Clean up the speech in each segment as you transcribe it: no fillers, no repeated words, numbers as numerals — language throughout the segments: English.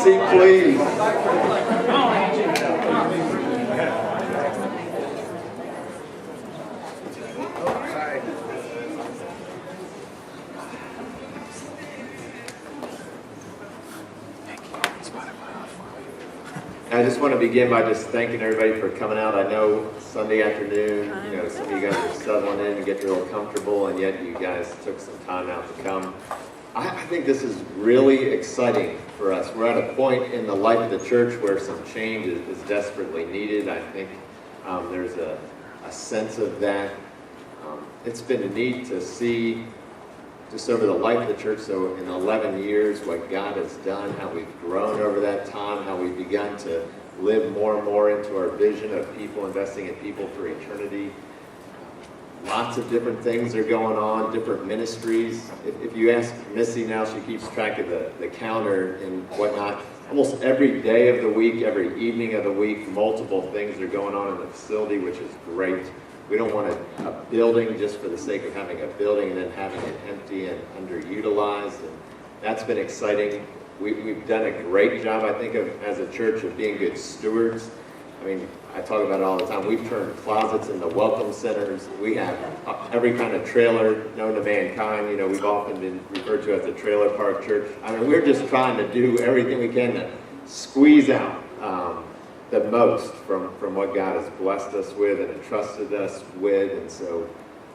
seat, please. I just want to begin by just thanking everybody for coming out. I know Sunday afternoon, some of you guys are settling in and getting real comfortable, and yet you guys took some time out to come. I think this is really exciting for us. We're at a point in the life of the church where some change is desperately needed. I think there's a sense of that. It's been neat to see just over the life of the church, so in 11 years, what God has done, how we've grown over that time, how we've begun to live more and more into our vision of people, investing in people for eternity. Lots of different things are going on, different ministries. If you ask Missy now, she keeps track of the calendar and whatnot. Almost every day of the week, every evening of the week, multiple things are going on in the facility, which is great. We don't want a building just for the sake of having a building and then having it empty and underutilized. And that's been exciting. We've done a great job, I think, as a church of being good stewards. I mean, I talk about it all the time. We've turned closets into welcome centers. We have every kind of trailer known to mankind. We've often been referred to as the trailer park church. I mean, we're just trying to do everything we can to squeeze out the most from what God has blessed us with and entrusted us with. And so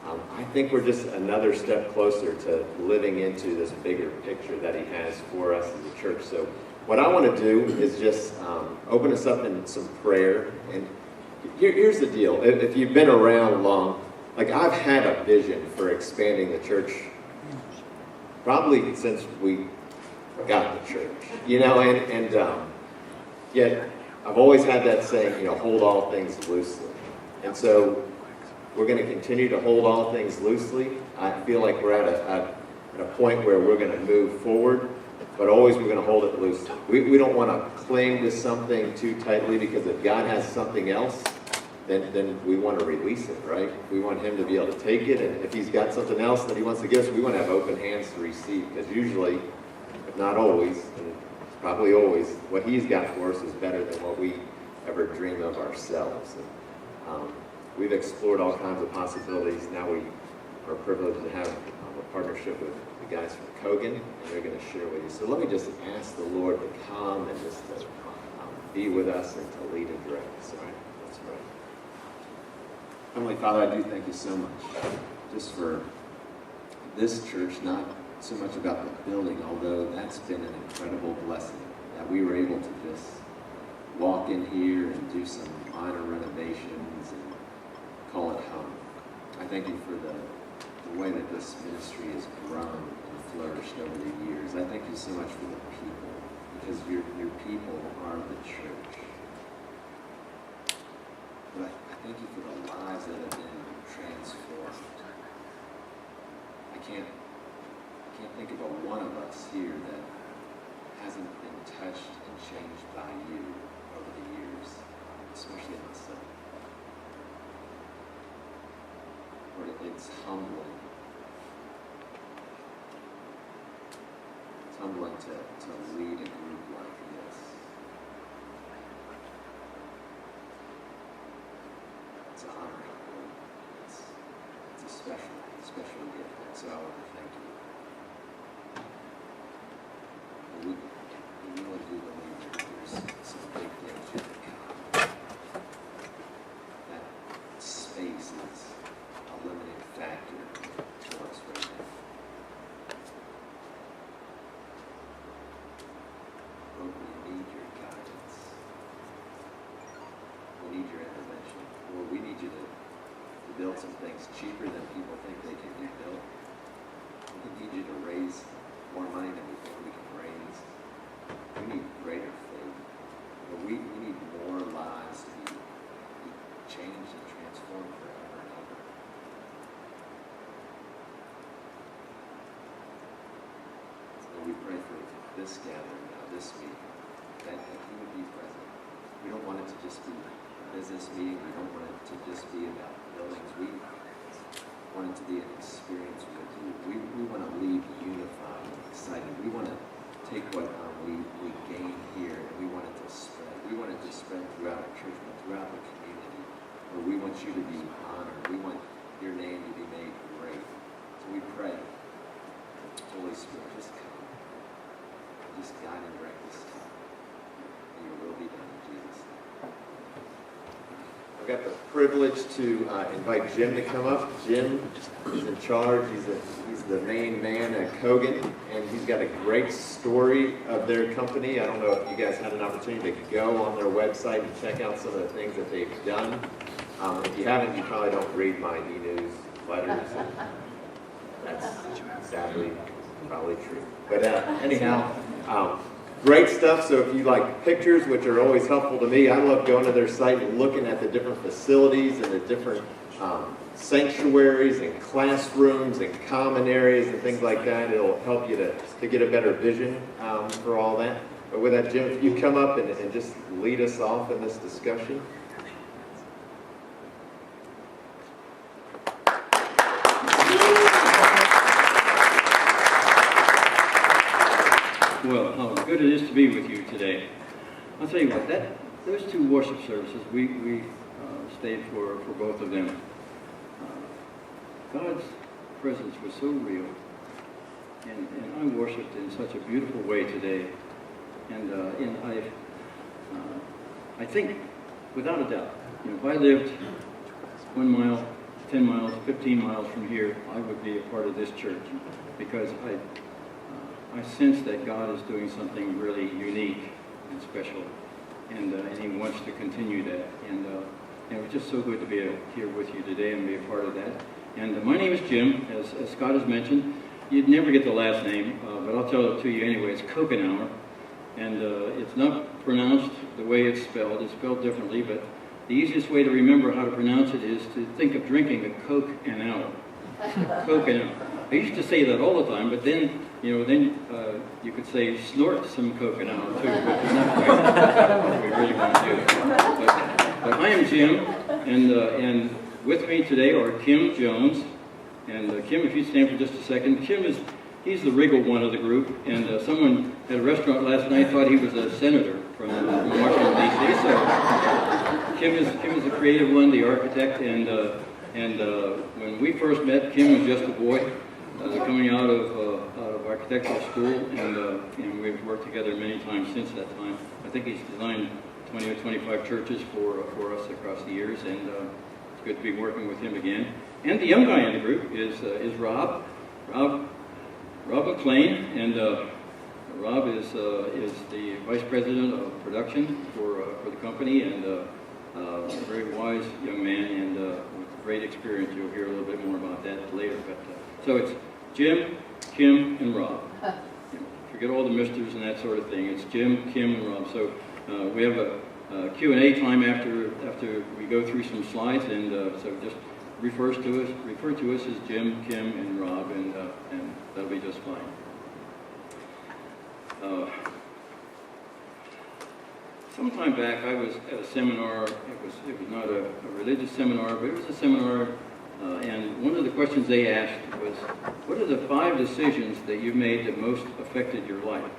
I think we're just another step closer to living into this bigger picture that he has for us as a church. So what I want to do is just open us up in some prayer. And here's the deal. If you've been around long, like I've had a vision for expanding the church probably since we got the church, and yet I've always had that saying, hold all things loosely. And so we're going to continue to hold all things loosely. I feel like we're at a point where we're going to move forward, but always we're going to hold it loosely. We don't want to cling to something too tightly, because if God has something else, then we want to release it, right? We want him to be able to take it, and if he's got something else that he wants to give us, we want to have open hands to receive, because usually, if not always, and probably always, what he's got for us is better than what we ever dream of ourselves. And, we've explored all kinds of possibilities. Now we are privileged to have a partnership with the guys from Cogun, and they're going to share with you. So let me just ask the Lord to come and just to be with us and to lead and direct us. All right? Let's pray. Heavenly Father, I do thank you so much just for this church, not so much about the building, although that's been an incredible blessing, that we were able to just walk in here and do some minor renovations and call it home. I thank you for the way that this ministry has grown and flourished over the years. I thank you so much for the people, because your people are the church. But I thank you for the lives that have been transformed. I can't think of a one of us here that hasn't been touched and changed by you over the years, especially myself. Lord, it's humbling. It's humbling to lead a group like this. It's an honor. It's a special gift. So I want to thank you. We really do believe that there's some big things yet to come. That space is a limiting factor for us right now. Lord, we need your guidance. We need your intervention. Lord, we need you to build some things cheaper than people think they can be built. We need you to raise more money than we think we can raise. We need greater faith. We need more lives to be changed and transformed forever and ever. So we pray for this gathering now, this meeting, that you would be present. We don't want it to just be a business meeting. We don't want it to just be about buildings. We want it to be an experience with you. We want to leave unified and excited. We want to take what we gain here you to be honored. We want your name to be made great. So we pray, Holy Spirit, just come. Just guide and direct this time. And your will be done in Jesus' name. I've got the privilege to invite Jim to come up. Jim is in charge. He's the main man at Cogun, and he's got a great story of their company. I don't know if you guys had an opportunity to go on their website and check out some of the things that they've done. If you haven't, you probably don't read my e-news letters. That's sadly probably true. But anyhow, great stuff. So if you like pictures, which are always helpful to me, I love going to their site and looking at the different facilities and the different sanctuaries and classrooms and common areas and things like that. It'll help you to get a better vision for all that. But with that, Jim, if you come up and just lead us off in this discussion. Well, how good it is to be with you today. I'll tell you what, those two worship services, we stayed for both of them. God's presence was so real, and I worshipped in such a beautiful way today. And I think, without a doubt, if I lived 1 mile, 10 miles, 15 miles from here, I would be a part of this church, because I sense that God is doing something really unique and special, and He wants to continue that. And it was just so good to be here with you today and be a part of that. And my name is Jim, as Scott has mentioned. You'd never get the last name, but I'll tell it to you anyway. It's Cogun, and it's not pronounced the way it's spelled. It's spelled differently, but the easiest way to remember how to pronounce it is to think of drinking a Coke and hour. Coke and hour. I used to say that all the time, but then you could say snort some coconut too, but it's not quite what we really want to do. But I am Jim, and with me today are Kim Jones, and Kim, if you stand for just a second. He's the regal one of the group, and someone at a restaurant last night thought he was a senator from Washington D.C. So Kim is the creative one, the architect, and when we first met, Kim was just a boy. Coming out of architectural school, and we've worked together many times since that time. I think he's designed 20 or 25 churches for us across the years, and it's good to be working with him again. And the young guy in the group is Rob McLean, and Rob is the vice president of production for the company, and a very wise young man, and with great experience. You'll hear a little bit more about that later. But so it's Jim, Kim, and Rob. Forget all the misters and that sort of thing. It's Jim, Kim, and Rob. So we have a Q&A time after we go through some slides, and so just refer to us as Jim, Kim, and Rob, and that'll be just fine. Some time back, I was at a seminar. It was not a religious seminar, but it was a seminar. And one of the questions they asked was, what are the 5 decisions that you made that most affected your life?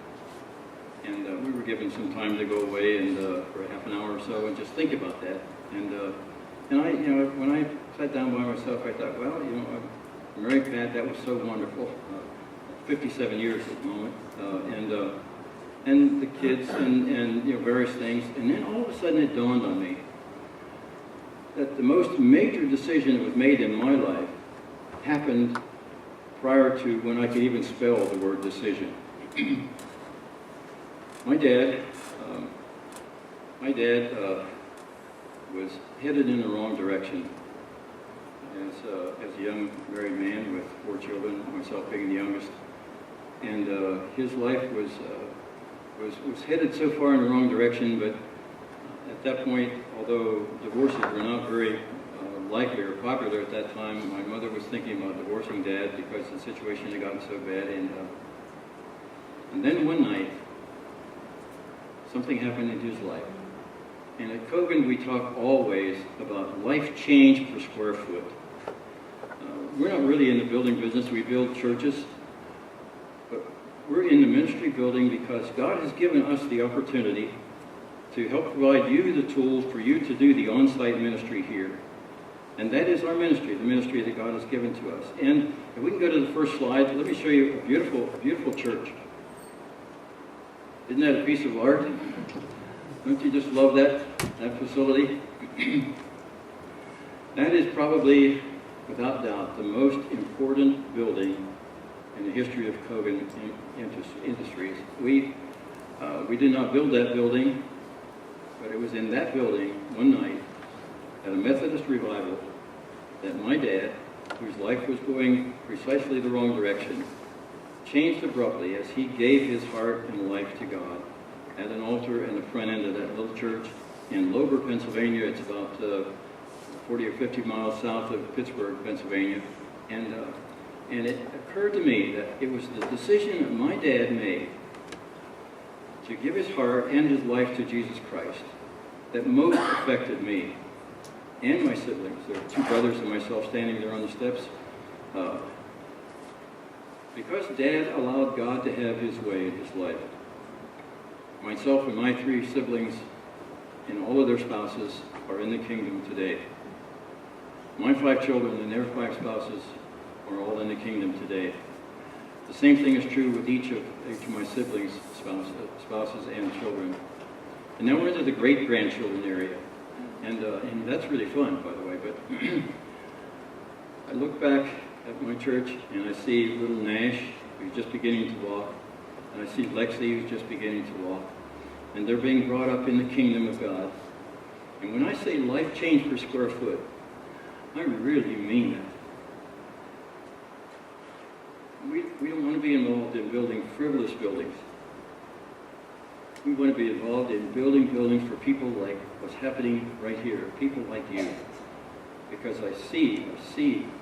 And we were given some time to go away and for half an hour or so and just think about that. And I, when I sat down by myself, I thought, well, I'm married, Pat, that was so wonderful. 57 years at the moment, and the kids and various things. And then all of a sudden it dawned on me that the most major decision that was made in my life happened prior to when I could even spell the word decision. My dad was headed in the wrong direction as a young married man with 4 children, myself being the youngest, and his life was headed so far in the wrong direction. But at that point, although divorces were not very likely or popular at that time, my mother was thinking about divorcing Dad because the situation had gotten so bad. And then one night, something happened in his life. And at Cogun, we talk always about life change per square foot. We're not really in the building business. We build churches. But we're in the ministry building because God has given us the opportunity to help provide you the tools for you to do the on-site ministry here. And that is our ministry, the ministry that God has given to us. And if we can go to the first slide, let me show you a beautiful church. Isn't that a piece of art? Don't you just love that facility? That is probably, without doubt, the most important building in the history of Cogun Industries. We did not build that building, but it was in that building one night at a Methodist revival that my dad, whose life was going precisely the wrong direction, changed abruptly as he gave his heart and life to God at an altar in the front end of that little church in Lober, Pennsylvania. It's about 40 or 50 miles south of Pittsburgh, Pennsylvania. And it occurred to me that it was the decision that my dad made to give his heart and his life to Jesus Christ that most affected me and my siblings. There were two brothers and myself standing there on the steps. Because Dad allowed God to have his way in his life, myself and my three siblings and all of their spouses are in the kingdom today. My 5 children and their 5 spouses are all in the kingdom today. The same thing is true with each of my siblings' spouses and children. And now we're into the great-grandchildren area. And that's really fun, by the way. But I look back at my church and I see little Nash, who's just beginning to walk. And I see Lexi, who's just beginning to walk. And they're being brought up in the kingdom of God. And when I say life change per square foot, I really mean that. We don't want to be involved in building frivolous buildings. We want to be involved in building buildings for people like what's happening right here, people like you. Because I see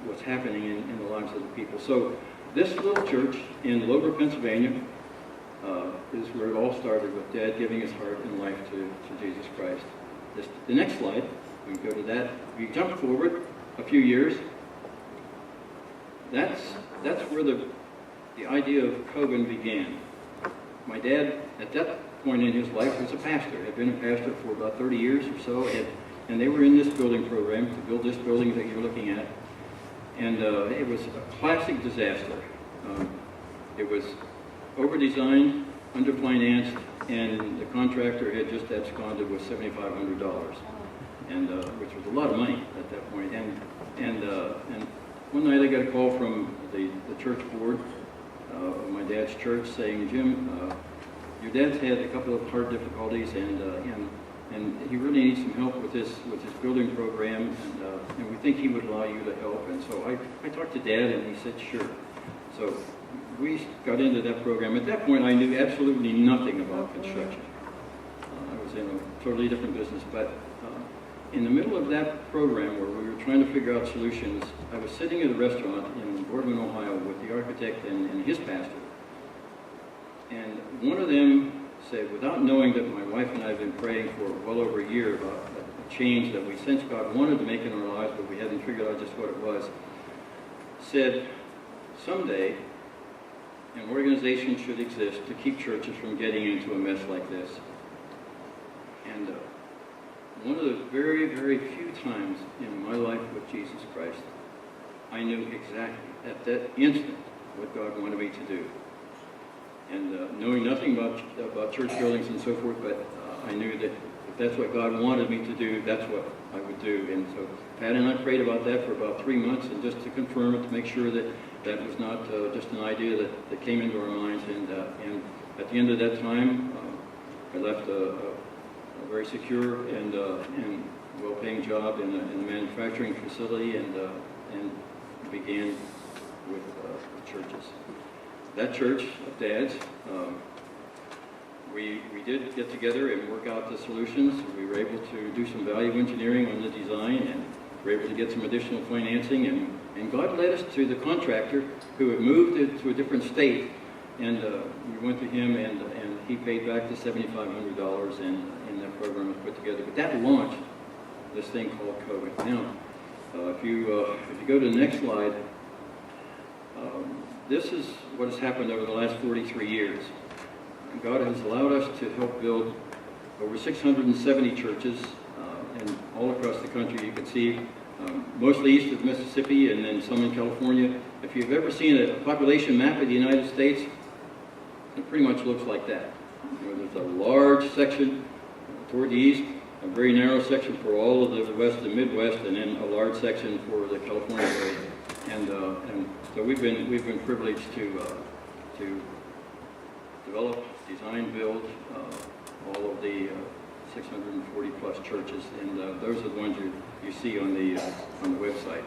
what's happening in the lives of the people. So this little church in Lober, Pennsylvania, is where it all started, with Dad giving his heart and life to Jesus Christ. The next slide, we can go to that. If you jump forward a few years, that's where the idea of Cogun began. My dad, at that point in his life, was a pastor. Had been a pastor for about 30 years or so, and they were in this building program to build this building that you're looking at. And it was a classic disaster. It was over-designed, under-financed, and the contractor had just absconded with $7,500, and which was a lot of money at that point. And one night I got a call from the church board of my dad's church saying, "Jim, your dad's had a couple of heart difficulties, and he really needs some help with his building program, and we think he would allow you to help." And so I talked to Dad, and he said, "Sure." So we got into that program. At that point, I knew absolutely nothing about construction. I was in a totally different business, but in the middle of that program where we were trying to figure out solutions, I was sitting at a restaurant in Boardman, Ohio with the architect and his pastor. And one of them said, without knowing that my wife and I have been praying for well over a year about a change that we sensed God wanted to make in our lives, but we hadn't figured out just what it was, said, someday an organization should exist to keep churches from getting into a mess like this. And one of the very, very few times in my life with Jesus Christ, I knew exactly at that instant what God wanted me to do. And knowing nothing about church buildings and so forth, but I knew that if that's what God wanted me to do, that's what I would do. And so Pat and I prayed about that for about 3 months, and just to confirm it, to make sure that that was not just an idea that came into our minds. And at the end of that time, I left a very secure and well-paying job in a manufacturing facility, and began with churches. That church of Dad's, we did get together and work out the solutions. We were able to do some value engineering on the design, and were able to get some additional financing, and God led us to the contractor who had moved to a different state, and we went to him, and he paid back the $7,500, and that program was put together. But that launched this thing called Cogun. Now, if you go to the next slide, this is what has happened over the last 43 years. God has allowed us to help build over 670 churches, and all across the country. You can see mostly east of Mississippi and then some in California. If you've ever seen a population map of the United States, it pretty much looks like that. There's a large section toward the east, a very narrow section for all of the west and Midwest, and then a large section for the California area. And so we've been privileged to develop, design, build all of the 640 plus churches, and those are the ones you see on the website.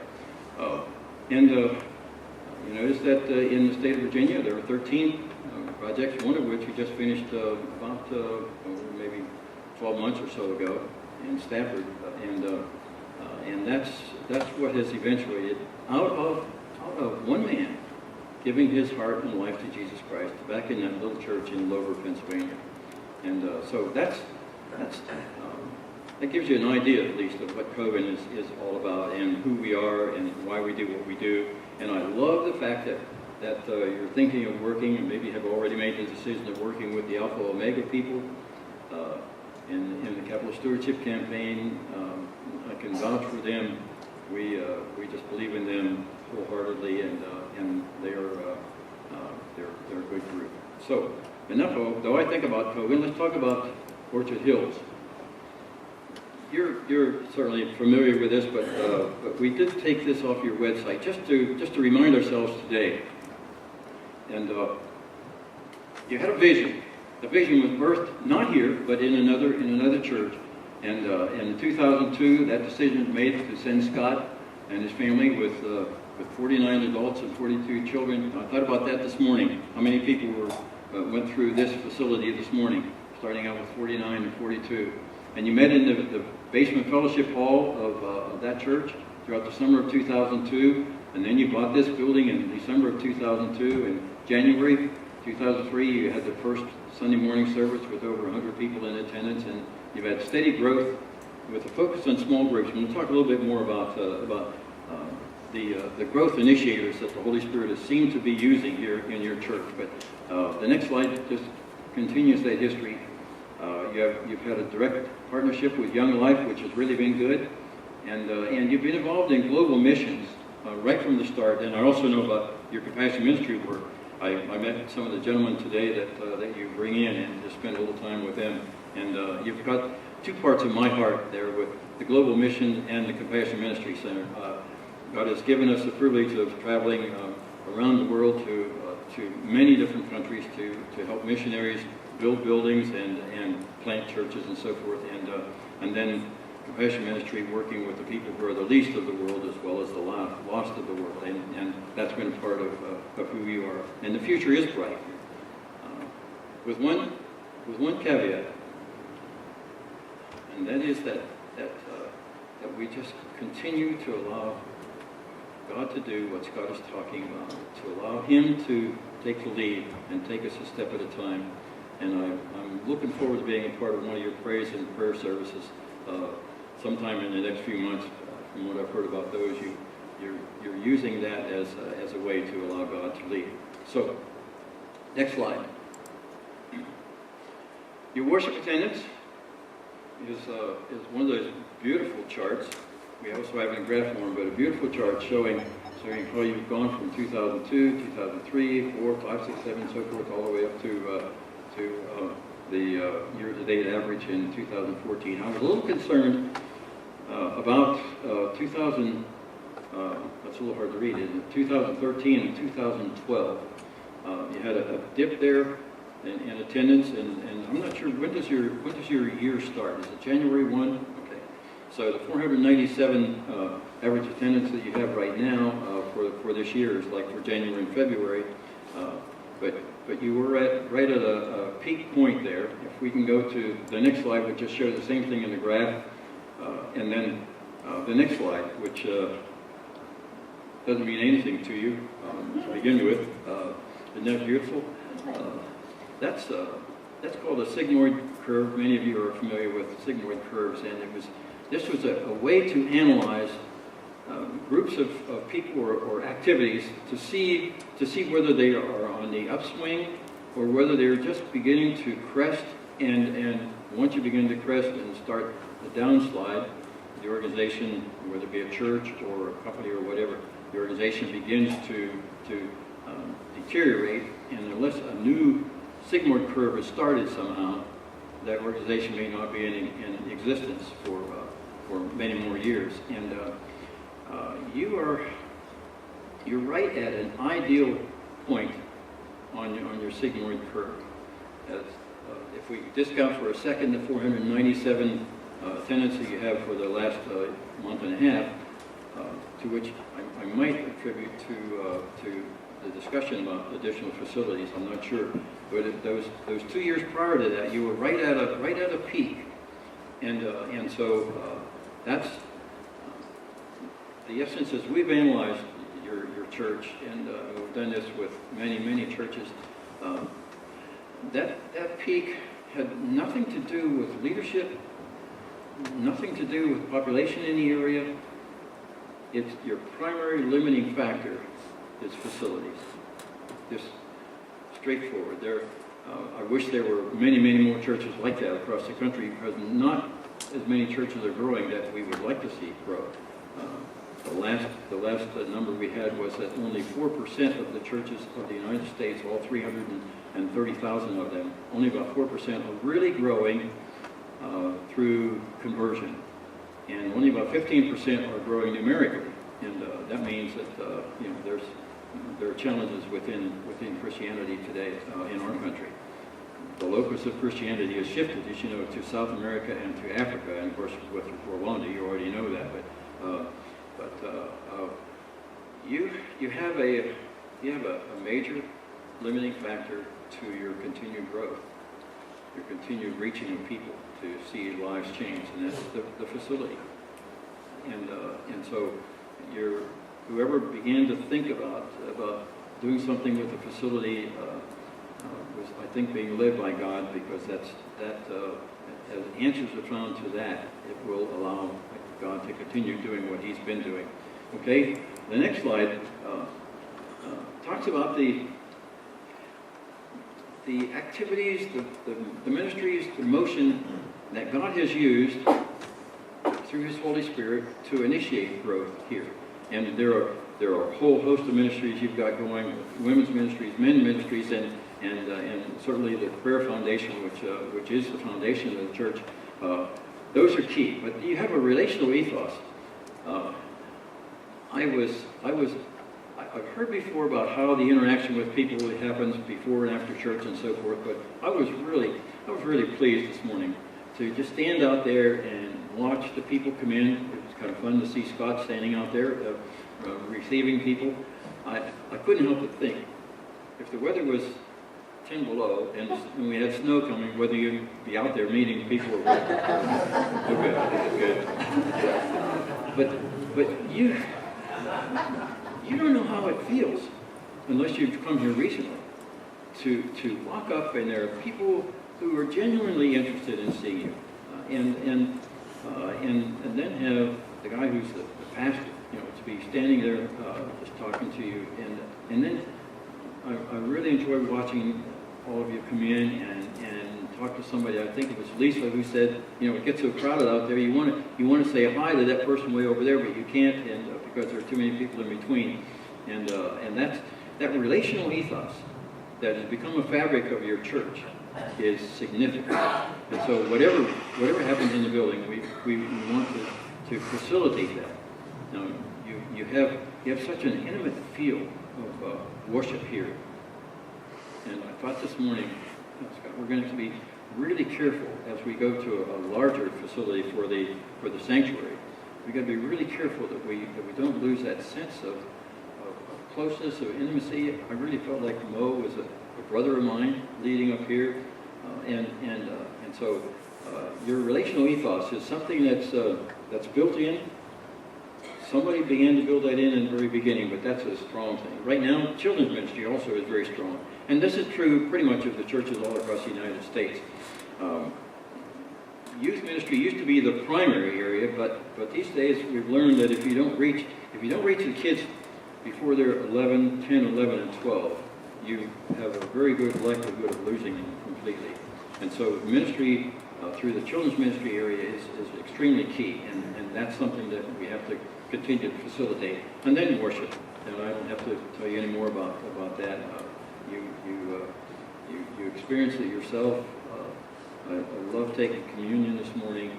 You notice that in the state of Virginia there are 13 projects, one of which we just finished about maybe 12 months or so ago in Stafford, and that's what has eventuated out of one man giving his heart and life to Jesus Christ back in that little church in Lover, Pennsylvania. And so that gives you an idea, at least, of what Cogun is all about and who we are and why we do what we do. And I love the fact that you're thinking of working and maybe have already made the decision of working with the Alpha Omega people in the Capital Stewardship Campaign. I can vouch for them. We just believe in them wholeheartedly, and they're a good group. So enough though I think about Cogun, let's talk about Orchard Hills. You're certainly familiar with this, but we did take this off your website just to remind ourselves today. And you had a vision. The vision was birthed not here, but in another church. And in 2002, that decision was made to send Scott and his family with 49 adults and 42 children. I thought about that this morning. How many people went through this facility this morning, starting out with 49 and 42. And you met in the basement fellowship hall of that church throughout the summer of 2002, and then you bought this building in December of 2002. In January 2003, you had the first Sunday morning service with over 100 people in attendance, and you've had steady growth with a focus on small groups. We'll talk a little bit more about the growth initiators that the Holy Spirit has seemed to be using here in your church. But the next slide just continues that history. You've had a direct partnership with Young Life, which has really been good, and you've been involved in global missions right from the start. And I also know about your compassion ministry work. I met some of the gentlemen today that you bring in and just spend a little time with them. And you've got two parts of my heart there with the global mission and the Compassion Ministry Center. God has given us the privilege of traveling around the world to many different countries to help missionaries build buildings and plant churches and so forth, and then Compassion Ministry working with the people who are the least of the world as well as the lost of the world, and that's been a part of who you are. And the future is bright, with one caveat, and that is that we just continue to allow God to do what Scott is talking about, to allow Him to take the lead and take us a step at a time. And I'm looking forward to being a part of one of your praise and prayer services sometime in the next few months. From what I've heard about those, you're using that as a way to allow God to lead. So, next slide. Your worship attendance is one of those beautiful charts. We also have it in graph form, but a beautiful chart showing how you've gone from 2002, 2003, 4, 5, 6, 7, so forth, all the way up to the year-to-date average in 2014. I was a little concerned about 2000. That's a little hard to read. In 2013 and 2012, you had a dip there in attendance, and I'm not sure when does your year start? Is it January 1? Okay. So the 497 average attendance that you have right now for this year is like for January and February. But you were right at a peak point there. If we can go to the next slide, which just shows the same thing in the graph, and then the next slide, which doesn't mean anything to you to begin with. Isn't that beautiful? That's called a sigmoid curve. Many of you are familiar with sigmoid curves, and this was a way to analyze groups of people or activities to see whether they are on the upswing or whether they're just beginning to crest, and once you begin to crest and start the downslide, the organization, whether it be a church or a company or whatever, the organization begins to deteriorate, and unless a new sigmoid curve is started somehow, that organization may not be in existence for many more years. And you're right at an ideal point on your sigmoid curve. If we discount for a second the 497 attendance that you have for the last month and a half, to which I might attribute to the discussion about additional facilities. I'm not sure, but those 2 years prior to that, you were right at a peak, and so that's the essence. As we've analyzed your church, and we've done this with many churches, that peak had nothing to do with leadership, nothing to do with population in the area. It's your primary limiting factor is facilities. Just straightforward. I wish there were many more churches like that across the country, because not as many churches are growing that we would like to see grow. The last number we had was that only 4% of the churches of the United States, all 330,000 of them, only about 4% are really growing through conversion, and only about 15% are growing numerically. And that means that there are challenges within Christianity today in our country. The locus of Christianity has shifted, as you know, to South America and to Africa, and of course with Rwanda, you already know that. But you have a major limiting factor to your continued growth, your continued reaching of people to see lives change, and that's the facility. And so whoever began to think about doing something with the facility was, I think, being led by God, because as answers are found to that, it will allow God to continue doing what He's been doing. Okay, the next slide talks about the activities, the ministries, the motion that God has used through His Holy Spirit to initiate growth here. And there are a whole host of ministries you've got going: women's ministries, men's ministries, and certainly the prayer foundation, which is the foundation of the church. Those are key. But you have a relational ethos. I've heard before about how the interaction with people happens before and after church and so forth, but I was really pleased this morning to just stand out there and watch the people come in. It was kind of fun to see Scott standing out there receiving people. I couldn't help but think, if the weather was 10 below and we had snow coming, whether you'd be out there meeting people or what. Good. But you don't know how it feels, unless you've come here recently, to walk up and there are people who are genuinely interested in seeing you, and then have the guy who's the pastor, to be standing there just talking to you, and then I really enjoyed watching all of you come in and talk to somebody. I think it was Lisa who said, it gets so crowded out there, you want to say hi to that person way over there, but you can't, and because there are too many people in between, and that relational ethos that has become a fabric of your church is significant. And so whatever happens in the building, we want to facilitate that. Now, you have such an intimate feel of worship here. And I thought this morning, Scott, we're going to be really careful as we go to a larger facility for the sanctuary. We've got to be really careful that we don't lose that sense of closeness, of intimacy. I really felt like Mo was a brother of mine leading up here, and so your relational ethos is something that's built in. Somebody began to build that in the very beginning, but that's a strong thing. Right now, children's ministry also is very strong. And this is true pretty much of the churches all across the United States. Youth ministry used to be the primary area, but these days we've learned that if you don't reach the kids before they're 10, 11, and 12, you have a very good likelihood of losing them completely. And so ministry through the children's ministry area is extremely key, and that's something that we have to continue to facilitate. And then worship, and I don't have to tell you any more about that. You experience it yourself. I love taking communion this morning,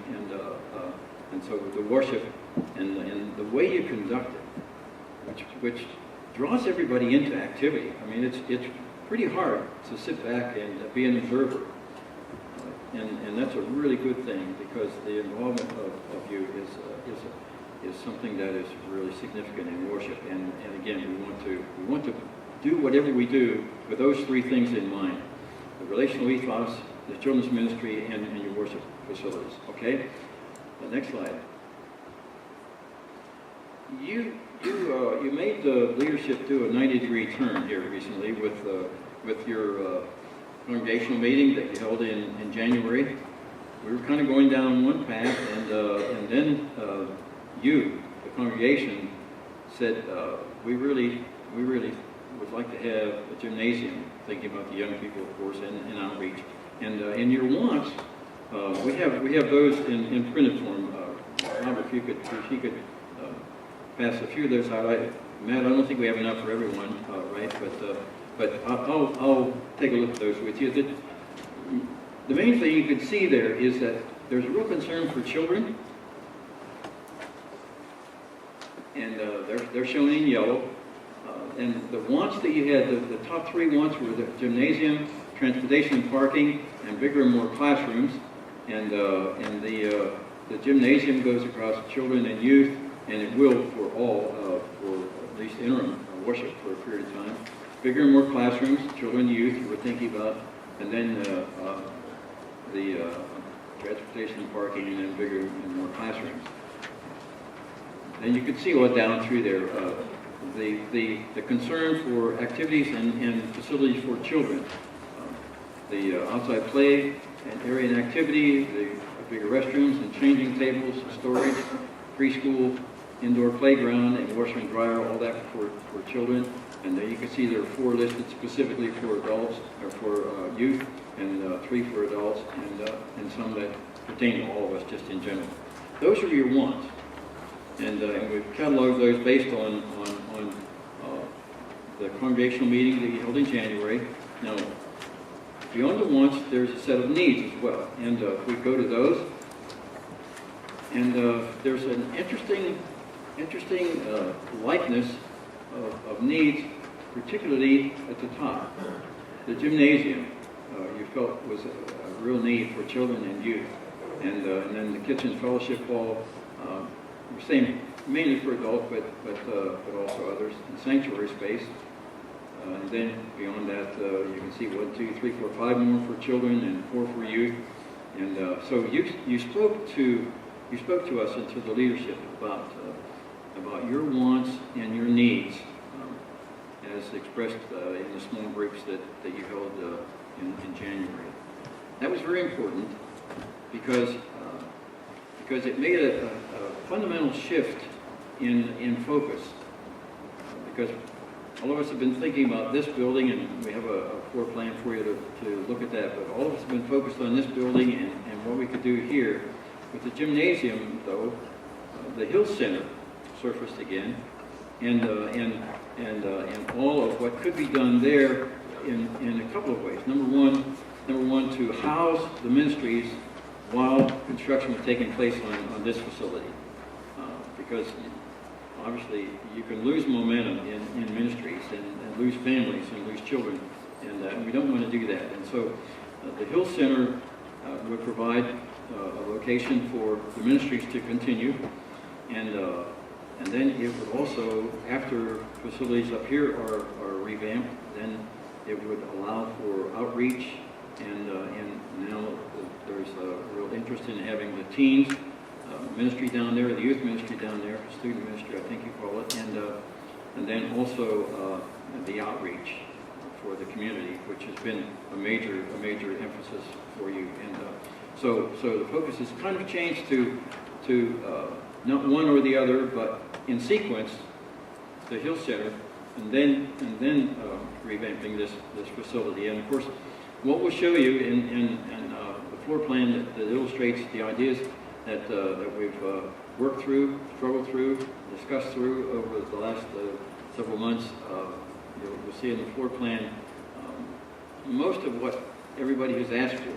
and so the worship and the way you conduct it, which draws everybody into activity. I mean, it's pretty hard to sit back and be an observer, and that's a really good thing, because the involvement of you is something that is really significant in worship. And again, we want to do whatever we do with those three things in mind: the relational ethos, the children's ministry, and your worship facilities. Okay? The next slide. You made the leadership do a 90-degree turn here recently with your congregational meeting that you held in January. We were kind of going down one path, and then you, the congregation, said we really would like to have a gymnasium, thinking about the young people, of course, and outreach. And in your wants, we have those in printed form. Robert, if you could pass a few of those out. Matt, I don't think we have enough for everyone, right? But I'll take a look at those with you. The main thing you can see there is that there's a real concern for children, and they're shown in yellow. And the wants that you had, the top three wants were the gymnasium, transportation and parking, and bigger and more classrooms. And the gymnasium goes across children and youth, and it will for all, for at least interim worship for a period of time. Bigger and more classrooms, children and youth, you were thinking about, and then the transportation and parking, and then bigger and more classrooms. And you can see what down through there. The concern for activities and facilities for children, the outside play and area and activity, the bigger restrooms and changing tables, storage, preschool, indoor playground, and washer and dryer, all that for children. And you can see there are 4 listed specifically for adults, or for youth, and 3 for adults, and some that pertain to all of us just in general. Those are your wants. And we've cataloged those based on the congregational meeting that you held in January. Now, beyond the wants, there's a set of needs as well. And we go to those. And there's an interesting likeness of needs, particularly at the top. The gymnasium, you felt was a real need for children and youth. And then the kitchen fellowship hall, we're saying mainly for adults, but also others. And sanctuary space. And then beyond that, you can see 1, 2, 3, 4, 5 more for children and 4 for youth. And so you spoke to us and to the leadership about your wants and your needs, as expressed in the small groups that you held in January. That was very important because it made a fundamental shift in focus. Because all of us have been thinking about this building, and we have a floor plan for you to look at that, but all of us have been focused on this building and what we could do here. With the gymnasium, though, the Hill Center surfaced again, and all of what could be done there in a couple of ways. Number one, to house the ministries while construction was taking place on this facility, because obviously you can lose momentum in ministries and lose families and lose children, and we don't want to do that. And so the Hill Center would provide a location for the ministries to continue, and then it would also, after facilities up here are revamped, then it would allow for outreach, and now there's a real interest in having the teens ministry down there, the youth ministry down there, student ministry, I think you call it, and then also the outreach for the community, which has been a major emphasis for you. And so the focus has kind of changed to not one or the other, but in sequence, the Hill Center, and then revamping this facility. And of course, what we'll show you in the floor plan that illustrates the ideas that we've worked through, struggled through, discussed through over the last several months. You'll see in the floor plan most of what everybody has asked for.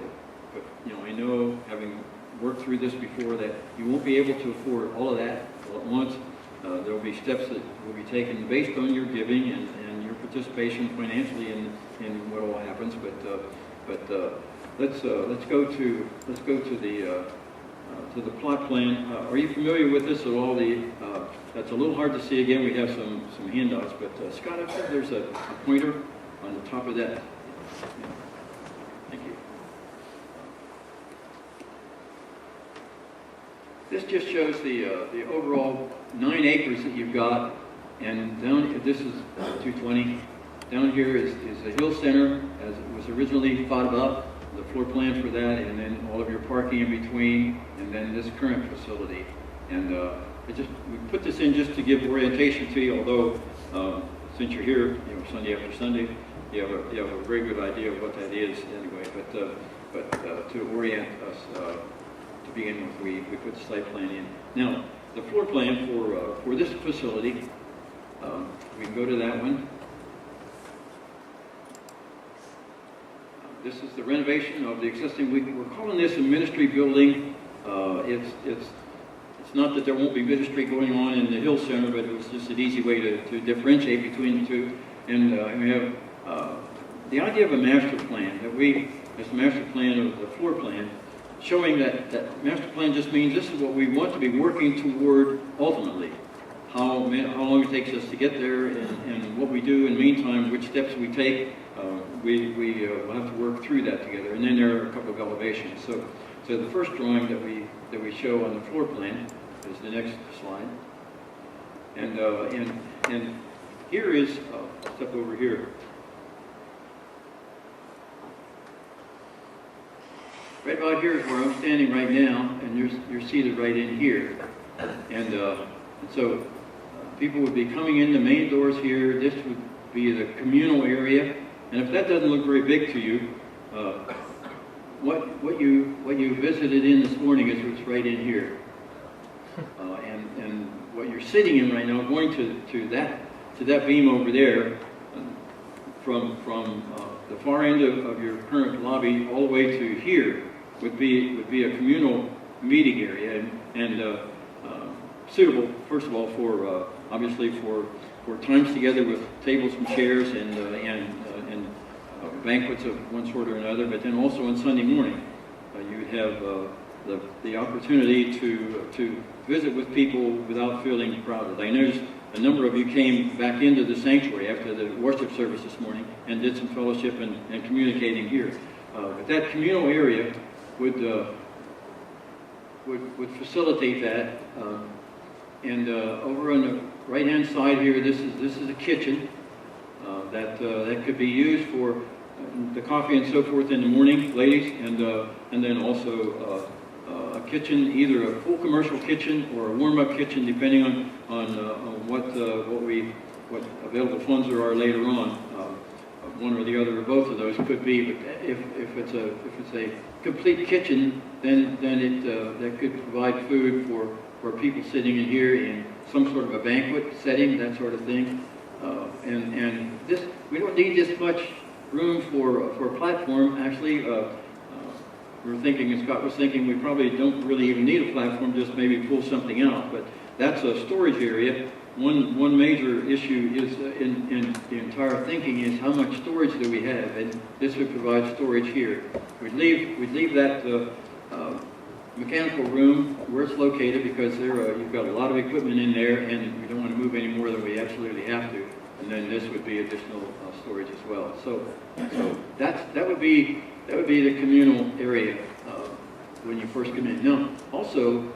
But I know, having worked through this before, that you won't be able to afford all of that all at once. There will be steps that will be taken based on your giving and your participation financially in what all happens. But let's go to the plot plan. Are you familiar with this at all? That's a little hard to see. Again, we have some handouts, but Scott, up there, there's a pointer on the top of that. Thank you. This just shows the overall 9 acres that you've got, and down, this is 220. Down here is the hill center, as it was originally thought about, the floor plan for that, and then all of your parking in between, and then this current facility. And we put this in just to give orientation to you, although since you're here, Sunday after Sunday, you have a very good idea of what that is anyway. But to orient us, to begin with, we put the site plan in. Now, the floor plan for this facility, we can go to that one. This is the renovation of the existing. We're calling this a ministry building. It's not that there won't be ministry going on in the Hill Center, but it was just an easy way to differentiate between the two. And we have the idea of a master plan, that as the master plan of the floor plan, showing that master plan just means this is what we want to be working toward ultimately. How long it takes us to get there, and what we do in the meantime, which steps we take. We will have to work through that together. And then there are a couple of elevations. So the first drawing that we show on the floor plan is the next slide. And here is step over here. Right about here is where I'm standing right now, and you're seated right in here. And so people would be coming in the main doors here. This would be the communal area. And if that doesn't look very big to you, what you visited in this morning is what's right in here. And what you're sitting in right now, going to that beam over there, from the far end of your current lobby all the way to here would be a communal meeting area, and suitable, first of all, for obviously for times together with tables and chairs and banquets of one sort or another, but then also on Sunday morning you would have the opportunity to visit with people without feeling crowded. I noticed a number of you came back into the sanctuary after the worship service this morning and did some fellowship and communicating here. But that communal area would facilitate that. And over on the right-hand side here, this is a kitchen that could be used for the coffee and so forth in the morning, ladies, and then also a kitchen, either a full commercial kitchen or a warm-up kitchen, depending on what available funds there are later on. One or the other or both of those could be. But if it's a complete kitchen, then that could provide food for people sitting in here in some sort of a banquet setting, that sort of thing. And this, we don't need this much room for a platform. Actually, we're thinking, and Scott was thinking, we probably don't really even need a platform, just maybe pull something out. But that's a storage area. One major issue is in the entire thinking is how much storage do we have, and this would provide storage here. We'd leave that mechanical room where it's located, because you've got a lot of equipment in there, and we don't want to move any more than we absolutely have to. And then this would be additional storage as well. So that would be the communal area when you first come in. Now, also,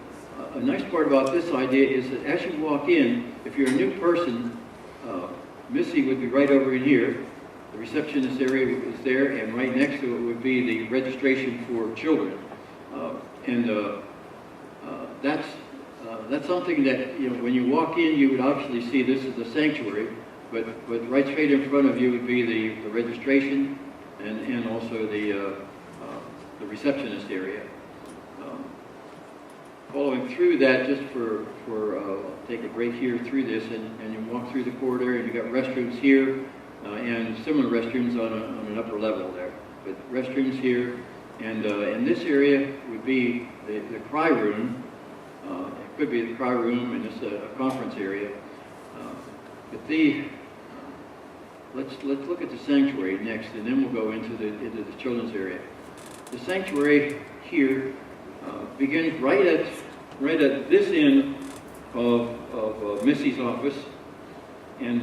a nice part about this idea is that as you walk in, if you're a new person, Missy would be right over in here. The receptionist area is there, and right next to it would be the registration for children. That's something that, when you walk in, you would obviously see this is the sanctuary, but right straight in front of you would be the registration and also the the receptionist area. Following through that, just take a break here through this, and you walk through the corridor, and you got restrooms here, and similar restrooms on an upper level there. But restrooms here, and this area would be the cry room. It could be the cry room, and it's a conference area. But let's look at the sanctuary next, and then we'll go into the children's area. The sanctuary here begins right at this end of Missy's office, and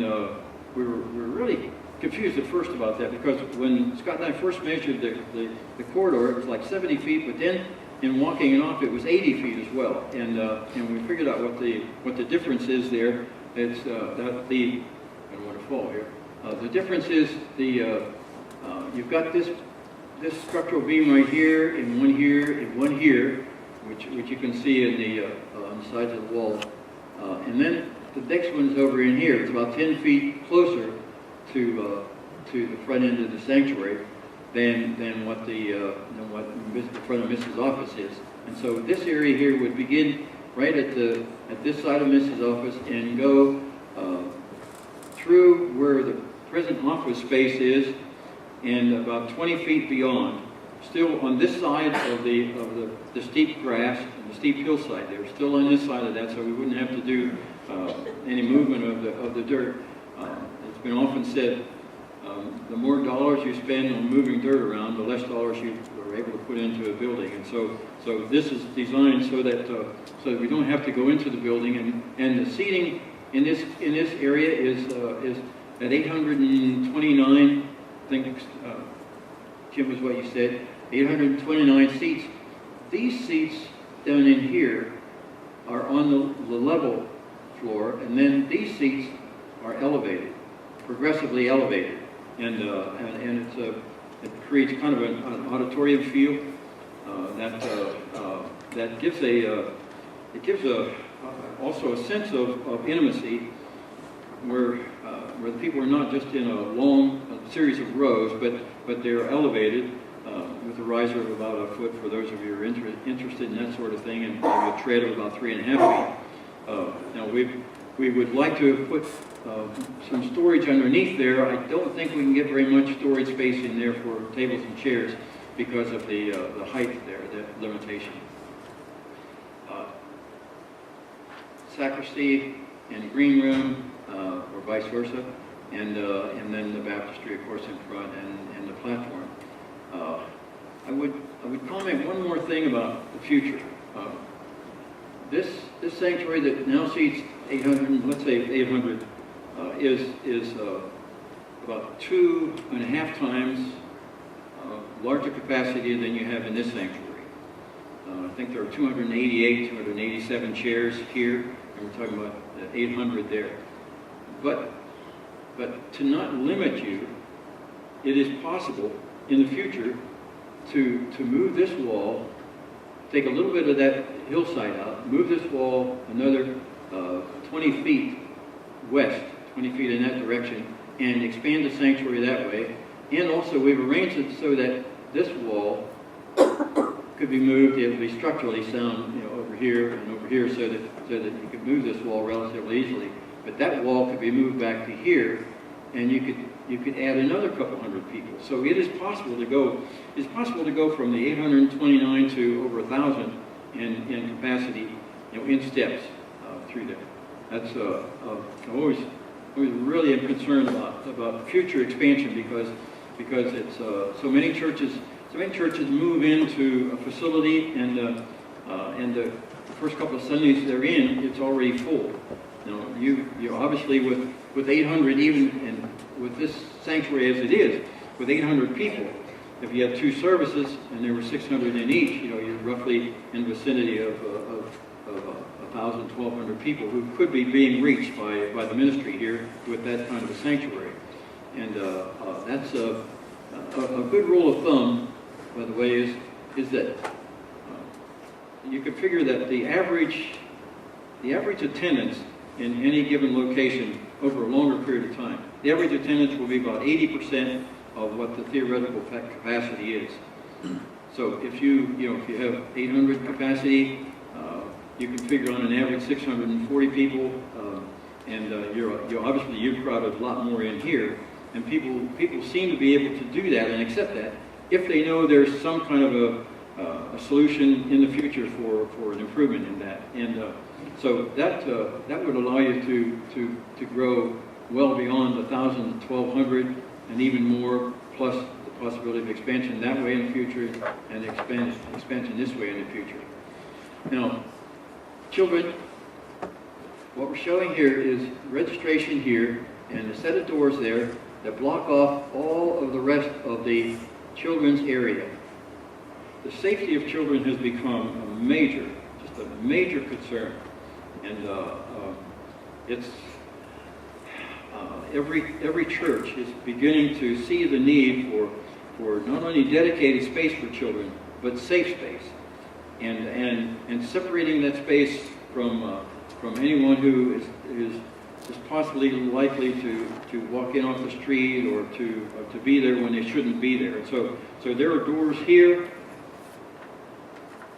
we were really confused at first about that, because when Scott and I first measured the corridor, it was like 70 feet, but then in walking it off, it was 80 feet as well, and we figured out what the difference is there. It's I don't want to fall here. The difference is you've got this structural beam right here, and one here, and one here, which you can see on the sides of the wall. And then the next one's over in here. It's about 10 feet closer to the front end of the sanctuary than what the front of Mrs. office is. And so this area here would begin right at this side of Mrs. office and go through where the present office space is, and about 20 feet beyond, still on this side of the steep grass and the steep hillside there, still on this side of that, so we wouldn't have to do any movement of the dirt. It's been often said, the more dollars you spend on moving dirt around, the less dollars you are able to put into a building. And so this is designed so that we don't have to go into the building. And the seating in this area is at 829. I think Jim was what you said. 829 seats. These seats down in here are on the level floor, and then these seats are elevated, progressively elevated, and it creates kind of an auditorium feel that gives also a sense of intimacy, where the people are not just in a long series of rows, but they're elevated with a riser of about a foot for those of you who are interested in that sort of thing, and a tread of about 3.5 feet. Now we would like to put some storage underneath there. I don't think we can get very much storage space in there for tables and chairs because of the height there, the limitation. Sacristy and green room, or vice versa, and then the baptistry, of course, in front, and the platform. I would comment one more thing about the future. This sanctuary that now seats 800, let's say 800, is about 2.5 times larger capacity than you have in this sanctuary. I think there are 288, 287 chairs here, and we're talking about 800 there. But to not limit you, it is possible in the future to move this wall, take a little bit of that hillside out, move this wall another 20 feet west, 20 feet in that direction, and expand the sanctuary that way. And also we've arranged it so that this wall could be moved. It would be structurally sound, over here and over here, so that you could move this wall relatively easily. But that wall could be moved back to here, and you could add another couple hundred people. So it is possible to go. It's possible to go from the 829 to over 1,000 in capacity, in steps through there. That's I always really am concerned about future expansion because it's so many churches move into a facility, and the first couple of Sundays they're in, it's already full. Now you obviously with 800, even and with this sanctuary as it is, with 800 people, if you had 2 services and there were 600 in each, you're roughly in the vicinity of 1,000, 1,200 people who could be being reached by the ministry here with that kind of a sanctuary. And that's a good rule of thumb, by the way, is that you can figure that the average attendance in any given location over a longer period of time, the average attendance will be about 80% of what the theoretical capacity is. So if you have 800 capacity, you can figure on an average 640 people, and you've crowded a lot more in here, and people seem to be able to do that and accept that if they know there's some kind of a solution in the future for an improvement in that, and so that would allow you to grow well beyond 1,000 to 1,200 and even more, plus the possibility of expansion that way in the future and expansion this way in the future. Now, children, what we're showing here is registration here and a set of doors there that block off all of the rest of the children's area. The safety of children has become a major concern, and it's every church is beginning to see the need for not only dedicated space for children, but safe space, and separating that space from anyone who is possibly likely to walk in off the street or to be there when they shouldn't be there. And so there are doors here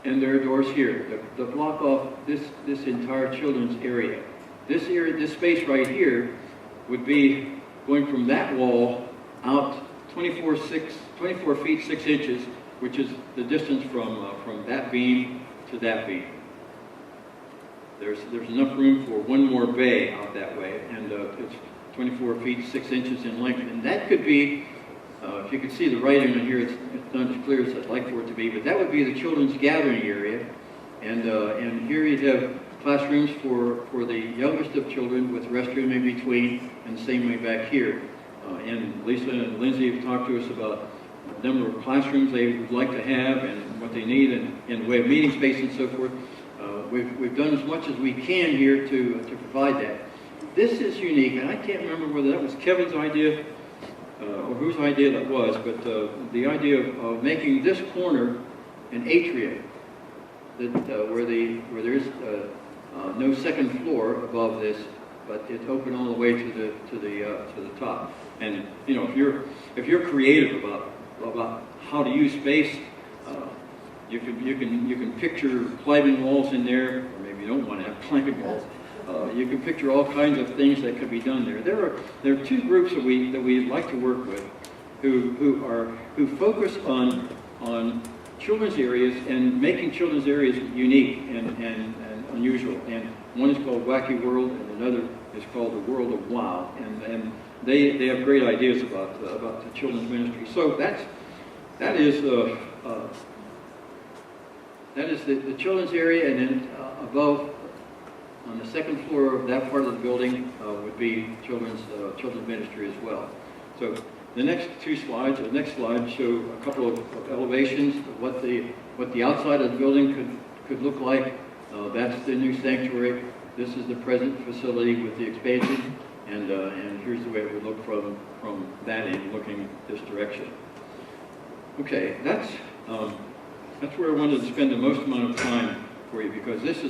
and there are doors here that block off this entire children's area. This space right here would be going from that wall out 24 feet 6 inches, which is the distance from that beam to that beam. There's enough room for one more bay out that way, and it's 24 feet 6 inches in length, and that could be, if you could see the writing in here, it's not as clear as I'd like for it to be, but that would be the children's gathering area, and here you'd have classrooms for the youngest of children with restroom in between, and the same way back here. And Lisa and Lindsay have talked to us about the number of classrooms they would like to have and what they need in the way of meeting space and so forth. We've done as much as we can here to provide that. This is unique, and I can't remember whether that was Kevin's idea or whose idea that was, but the idea of making this corner an atrium that where there's no second floor above this, but it's open all the way to the top. And if you're creative about how to use space, you can picture climbing walls in there, or maybe you don't want to have climbing walls. You can picture all kinds of things that could be done there. There are two groups that we like to work with, who focus on children's areas and making children's areas unique and unusual. And one is called Wacky World, and another is called the World of Wow. And they have great ideas about the children's ministry. So that is the children's area, and then above, on the second floor of that part of the building, would be children's ministry as well. So the next slide show a couple of elevations of what the outside of the building could look like. That's the new sanctuary. This is the present facility with the expansion, and here's the way it would look from that end, looking this direction. Okay, that's where I wanted to spend the most amount of time for you, because this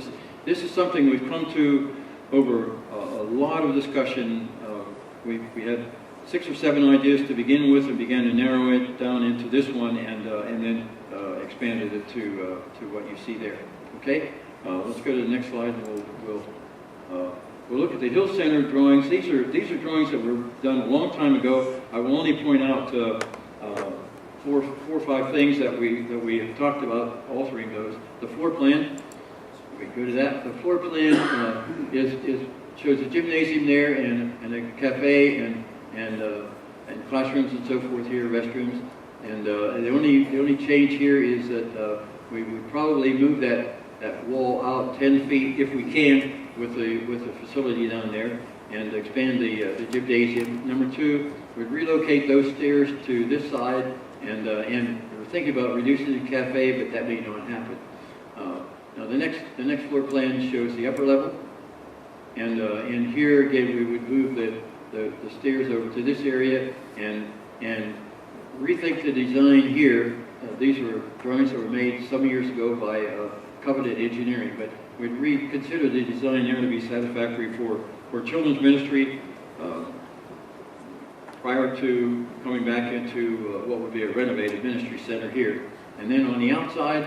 is something we've come to over a lot of discussion. We had 6 or 7 ideas to begin with, and began to narrow it down into this one, and then expanded it to what you see there. Okay, let's go to the next slide, and we'll look at the Hill Center drawings. These are drawings that were done a long time ago. I will only point out 4 or 5 things that we have talked about, altering those. The floor plan. We go to that. The floor plan shows a gymnasium there, and a cafe, and classrooms and so forth here, restrooms. And the only change here is that we would probably move that wall out 10 feet if we can with the facility down there, and expand the gymnasium. Number 2, we'd relocate those stairs to this side, and we're thinking about reducing the cafe, but that may not happen. Now the next floor plan shows the upper level, and here again we would move the stairs over to this area and rethink the design here. These were drawings that were made some years ago by Covenant Engineering, but we'd reconsider the design there to be satisfactory for children's ministry prior to coming back into what would be a renovated ministry center here. And then on the outside,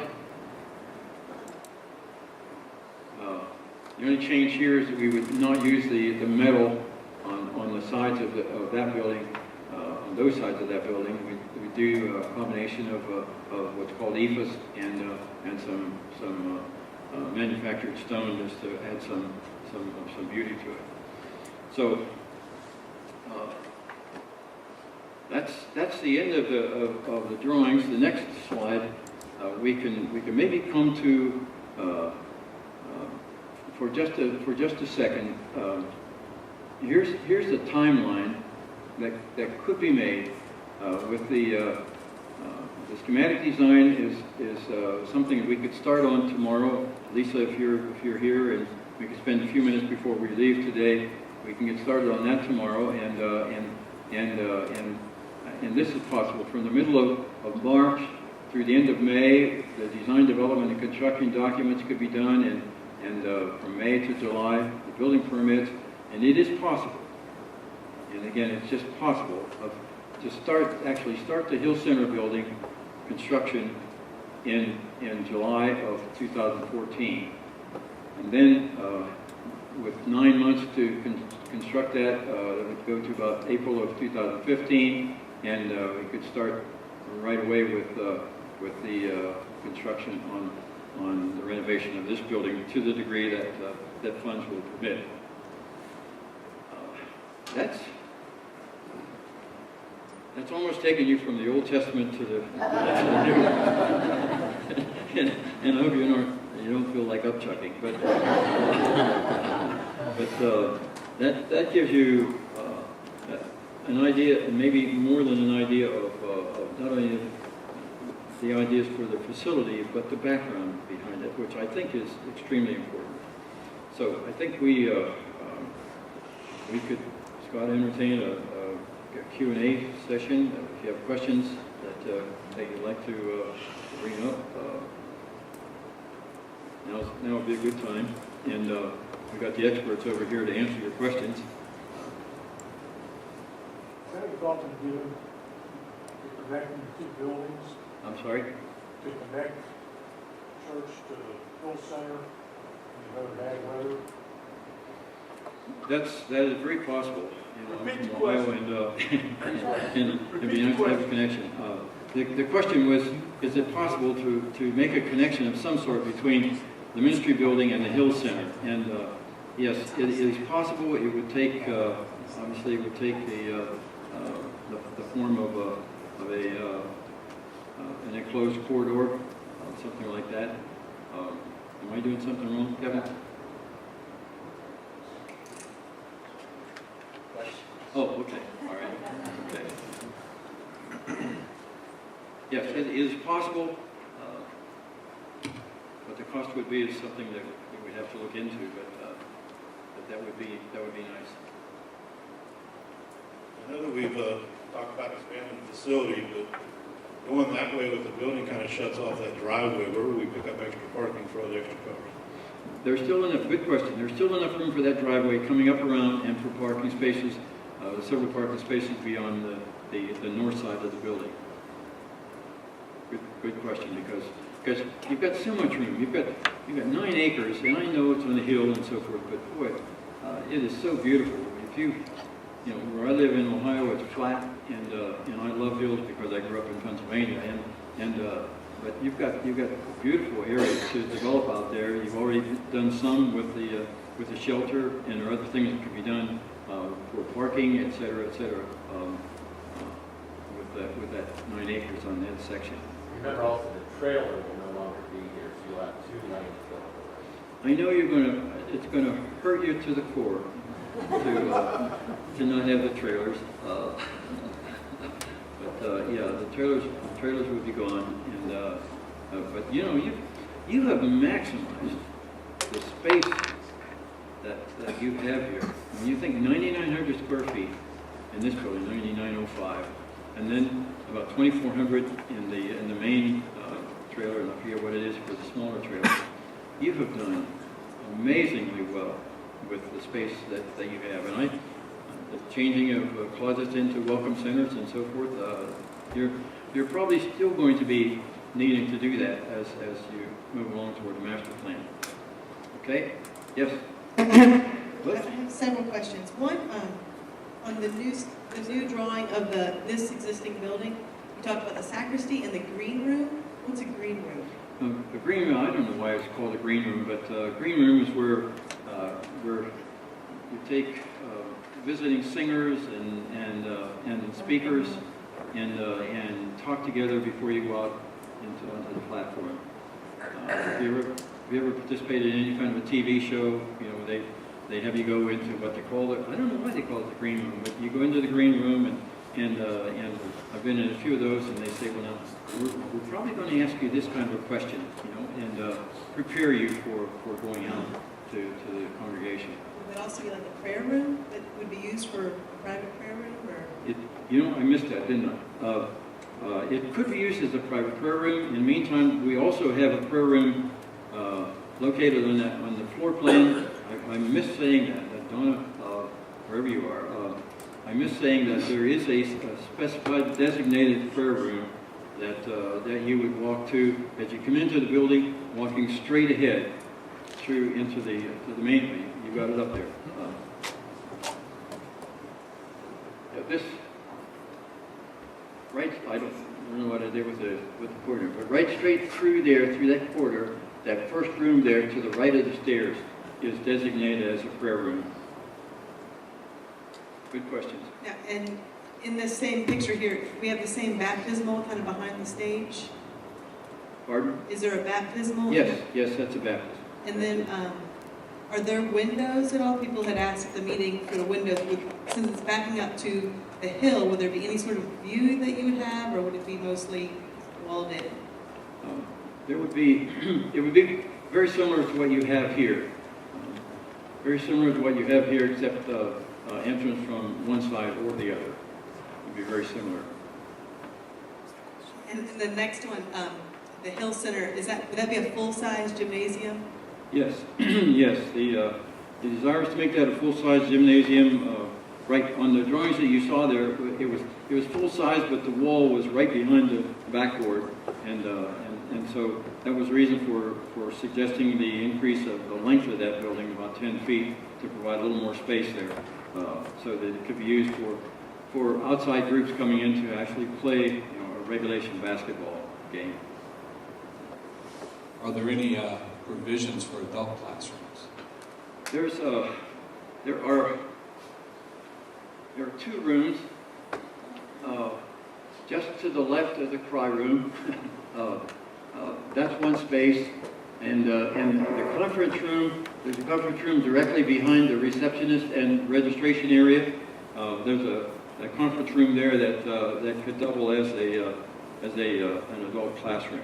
the only change here is that we would not use the metal on the sides of that building, on those sides of that building. We do a combination of what's called EFS and some manufactured stone just to add some beauty to it. So that's the end of the drawings. The next slide, we can maybe come to for just a second. Here's the timeline that could be made with the schematic design is something that we could start on tomorrow. Lisa, if you're here, and we could spend a few minutes before we leave today, we can get started on that tomorrow. And this is possible from the middle of March through the end of May. The design, development, and construction documents could be done, and from May to July, the building permits, and it is possible. And again, it's just possible to actually start the Hill Center building construction in July of 2014, and then with 9 months to construct that, it would go to about April of 2015, and we could start right away with the construction on the renovation of this building to the degree that funds will permit. That's almost taking you from the Old Testament to the New. And I hope you don't feel like upchucking, but that gives you an idea, and maybe more than an idea of not only the ideas for the facility, but the background behind it, which I think is extremely important. So I think we could, Scott, entertain a Q&A session. If you have questions that you'd like to bring up, now would be a good time. And we've got the experts over here to answer your questions. Is that a thought to do to connecting the two buildings? I'm sorry? To connect church to the Hill Center in the bad weather? That is very possible. Repeat the from Ohio and be nice to have a connection. The question was, is it possible to make a connection of some sort between the ministry building and the Hill Center? And yes, it is possible. It would take, obviously, it would take the form of an enclosed corridor, something like that. Am I doing something wrong, Kevin? Oh, okay, all right, okay. Yes, it is possible. What the cost would be is something that we'd have to look into, but that would be nice. I know that we've talked about expanding the facility, but going that way with the building kind of shuts off that driveway. Where would we pick up extra parking for all the extra cars? There's still enough, good question, there's still enough room for that driveway coming up around and for parking spaces, several parking spaces beyond the north side of the building. Good question, because you've got so much room. You've got 9 acres, and I know it's on the hill and so forth, but boy, it is so beautiful. If you know, where I live in Ohio, it's flat, and I love hills because I grew up in Pennsylvania, but you've got beautiful areas to develop out there. You've already done some with the shelter, and there are other things that can be done for parking, et cetera, with that 9 acres on that section. Remember also the trailer will no longer be here, so you'll have 2 lanes going. I know it's gonna hurt you to the core to not have the trailers. But yeah, the trailers would be gone, and but you know, you have maximized the space that you have here. When you think 9,900 square feet in this building, 9,905, and then about 2,400 in the main trailer, and I forget what it is for the smaller trailer. You have done amazingly well with the space that you have, and the changing of closets into welcome centers and so forth. You're probably still going to be needing to do that as you move along toward the master plan. Okay? Yes? I have several questions. One, on the new drawing of this existing building, you talked about the sacristy and the green room. What's a green room? The green room, I don't know why it's called a green room, but green room is where you take visiting singers and speakers and talk together before you go out onto the platform. Have you ever participated in any kind of a TV show? You know, they have you go into what they call it. I don't know why they call it the green room, but you go into the green room and I've been in a few of those, and they say, well, now we're probably going to ask you this kind of a question, you know, and prepare you for going out to the congregation. Would it also be like a prayer room that would be used for a private prayer room, or? You know, I missed that, didn't I? It could be used as a private prayer room. In the meantime, we also have a prayer room located on the floor plan. I missed saying that Donna, wherever you are, I missed saying that there is a specified designated prayer room that you would walk to as you come into the building, walking straight ahead through into the main. You got it up there. This right, I don't know what I did with the corridor, but right straight through there, through that corridor, that first room there to the right of the stairs is designated as a prayer room. Good questions. Yeah, and in this same picture here, we have the same baptismal kind of behind the stage. Pardon? Is there a baptismal? Yes, that's a baptism. And then, are there windows at all? People had asked at the meeting for the windows. Since it's backing up to the hill, would there be any sort of view that you would have, or would it be mostly walled in? There would be, it would be very similar to what you have here. Very similar to what you have here, except entrance from one side or the other. It would be very similar. And the next one, the Hill Center, would that be a full-size gymnasium? Yes, yes. The desire is to make that a full-size gymnasium. Right on the drawings that you saw there, it was full-size, but the wall was right behind the backboard, and so that was the reason for suggesting the increase of the length of that building about 10 feet to provide a little more space there, so that it could be used for outside groups coming in to actually play, a regulation basketball game. Are there any provisions for adult classrooms? There are 2 rooms just to the left of the cry room. That's one space, and the conference room. There's a conference room directly behind the receptionist and registration area. There's a conference room there that could double as an adult classroom.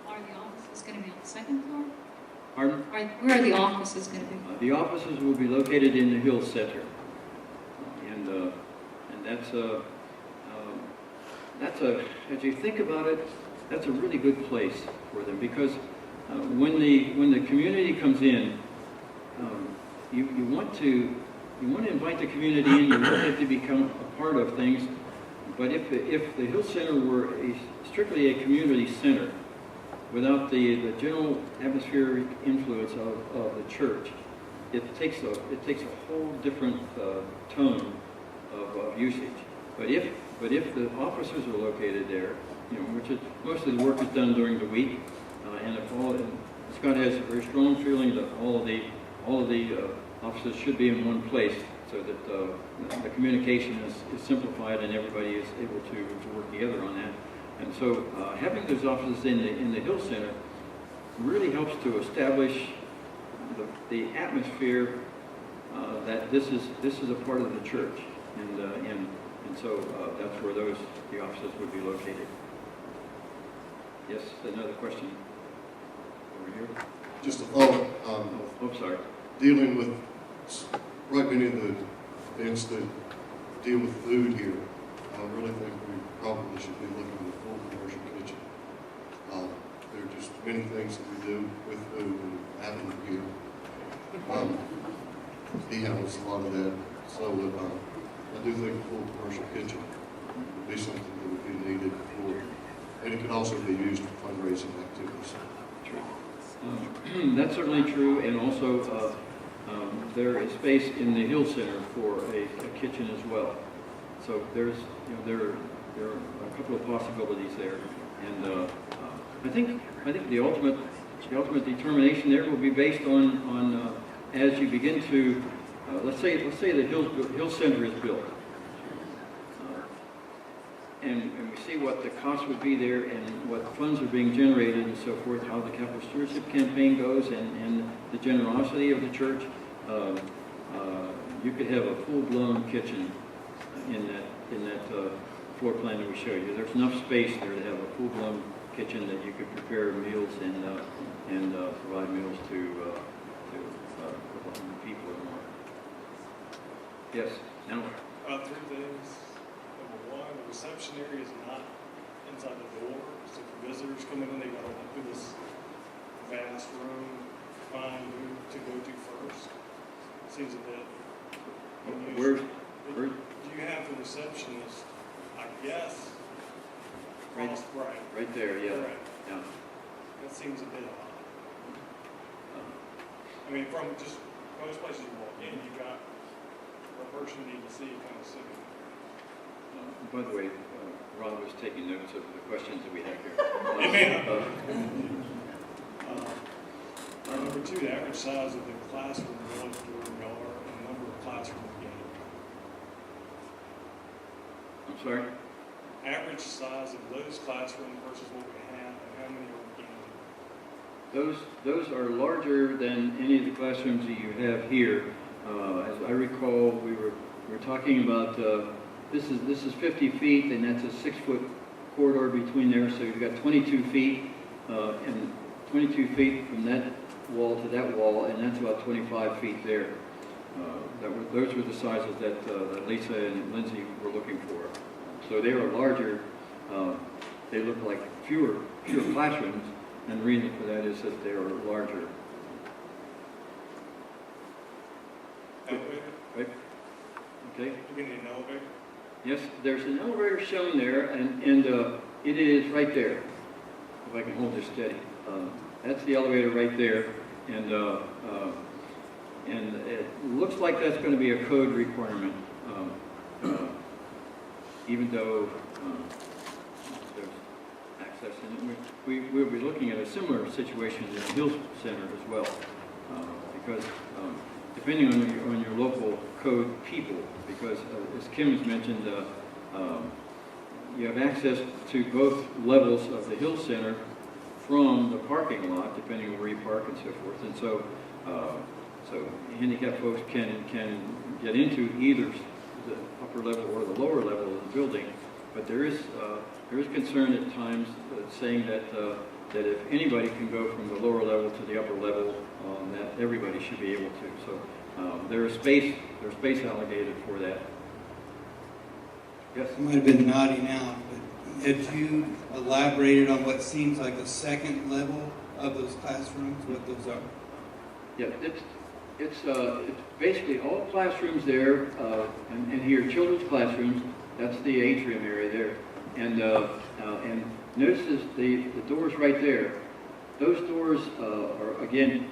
Are the offices going to be on the second floor? Pardon? Where are the offices going to be? The offices will be located in the Hill Center, and that's as you think about it, that's a really good place for them, because when the community comes in, you want to invite the community in. You want them to become a part of things. But if the Hill Center were strictly a community center, without the general atmospheric influence of the church, it takes a whole different tone of usage. But if the officers are located there, which is most of the work is done during the week, and Scott has a very strong feeling that all of the officers should be in one place, so that the communication is simplified and everybody is able to work together on that. And so having those offices in the Hill Center really helps to establish the atmosphere that this is a part of the church, and so that's where the offices would be located. Yes, another question over here. Just a thought, Oh, sorry. dealing with right many of the events that deal with food here, I really think we probably should be looking at a full commercial kitchen. there are just many things that we do with food and having it here. He handles a lot of that, so I do think a full commercial kitchen would be something that would be needed for, and it could also be used for fundraising activities. That's certainly true, and also there is space in the Hill Center for a kitchen as well. So there's, there are a couple of possibilities there, and I think the ultimate determination there will be based on as you begin to let's say the Hill Center is built, and we see what the cost would be there and what funds are being generated and so forth, how the capital stewardship campaign goes, and the generosity of the church. You could have a full-blown kitchen in that floor plan that we showed you. There's enough space there to have a full-blown kitchen that you could prepare meals and provide meals to a couple hundred people or more. Yes, now. Three things. Number one, the reception area is not inside the door. So for visitors coming in, they gotta walk through this vast room, find who to go to first. Seems a bit unusual. Where? Do you have the receptionist, I guess, Right. Right there, yeah. Correct. Yeah. That seems a bit odd. I mean, from just most places you walk in, you got a person you need to see kind of sitting. By the way, Ron was taking notes of the questions that we have here. Number two, the average size of the classroom relative to where we are and the number of classrooms again. I'm sorry? Average size of those classrooms versus what we have and how many are in. Those are larger than any of the classrooms that you have here. As I recall, we were talking about this is 50 feet, and that's a 6-foot corridor between there. So you've got 22 feet, and 22 feet from that wall to that wall, and that's about 25 feet there. Those were the sizes that Lisa and Lindsay were looking for. So they are larger. They look like fewer classrooms, and the reason for that is that they are larger. Elevator? Right? Okay. You mean an elevator? Yes, there's an elevator shown there, and it is right there. If I can hold this steady, that's the elevator right there, and it looks like that's going to be a code requirement, even though there's access, and we'll be looking at a similar situation in the Hills Center as well, because depending on your local code people, because as Kim has mentioned, you have access to both levels of the Hill Center from the parking lot, depending on where you park and so forth, and so handicapped folks can get into either the upper level or the lower level of the building, but there is concern at times saying that if anybody can go from the lower level to the upper level, that everybody should be able to. So there's space allocated for that. Yes? I might have been nodding out, but had you elaborated on what seems like the second level of those classrooms, what those are? Yeah, it's basically all classrooms there, and here children's classrooms. That's the atrium area there, and notice the doors right there. Those doors are again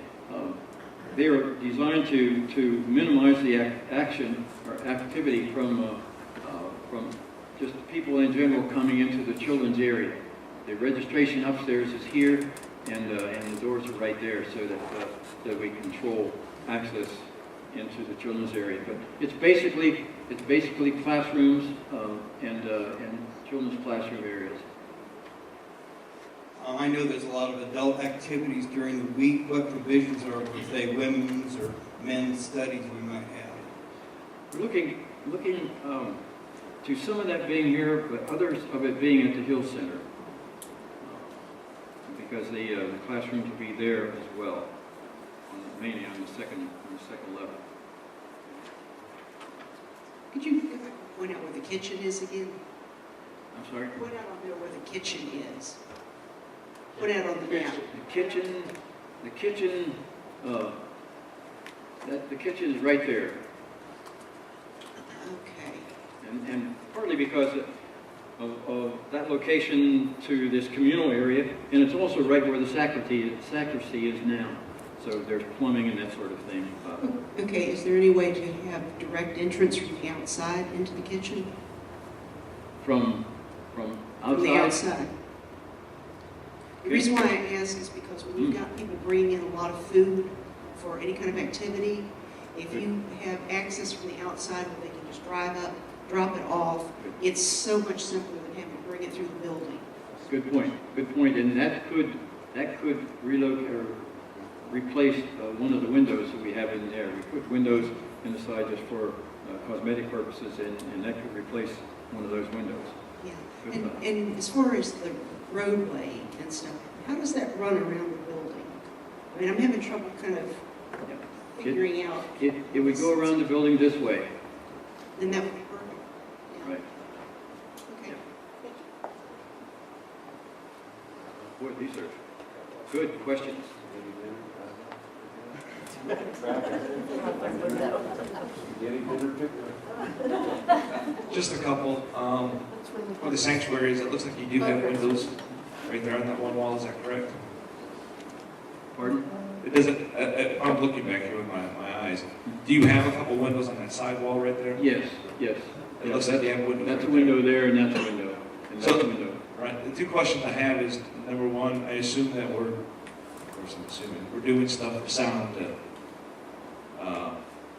they are designed to minimize the action or activity from just people in general coming into the children's area. The registration upstairs is here, and the doors are right there, so that we control access into the children's area. But it's basically classrooms and children's classroom areas. I know there's a lot of adult activities during the week. What provisions are for, say, women's or men's studies we might have? We're looking to some of that being here, but others of it being at the Hill Center, because the classrooms will be there as well, mainly on the second level. Could you point out where the kitchen is again? I'm sorry? Point out on there where the kitchen is. point out on the map. The kitchen is right there. Okay. And partly because of that location to this communal area, and it's also right where the sacristy is now. So there's plumbing and that sort of thing. Okay, is there any way to have direct entrance from the outside into the kitchen? From outside? From the outside. The reason why I ask is because when you've got people bringing in a lot of food for any kind of activity, if you have access from the outside where they can just drive up, drop it off, it's so much simpler than having to bring it through the building. Good point. Good point. And that could relocate or replace one of the windows that we have in there. We put windows in the side just for cosmetic purposes, and that could replace one of those windows. Yeah. Good And as far as the roadway and stuff, how does that run around the building? I mean, I'm having trouble kind of figuring out. It would go around the building this way. Then that would be perfect. Yeah. Right. Okay. Boy, these are good questions. Just a couple. For the sanctuaries, it looks like you do have windows right there on that one wall. Is that correct? Pardon? It doesn't. If I'm looking back here with my eyes, do you have a couple windows on that side wall right there? Yes, yes. It looks like you have windows. That's a right window there, and that's a window, and that's a window. Right. The two questions I have is, number one, I assume that we're doing stuff for sound,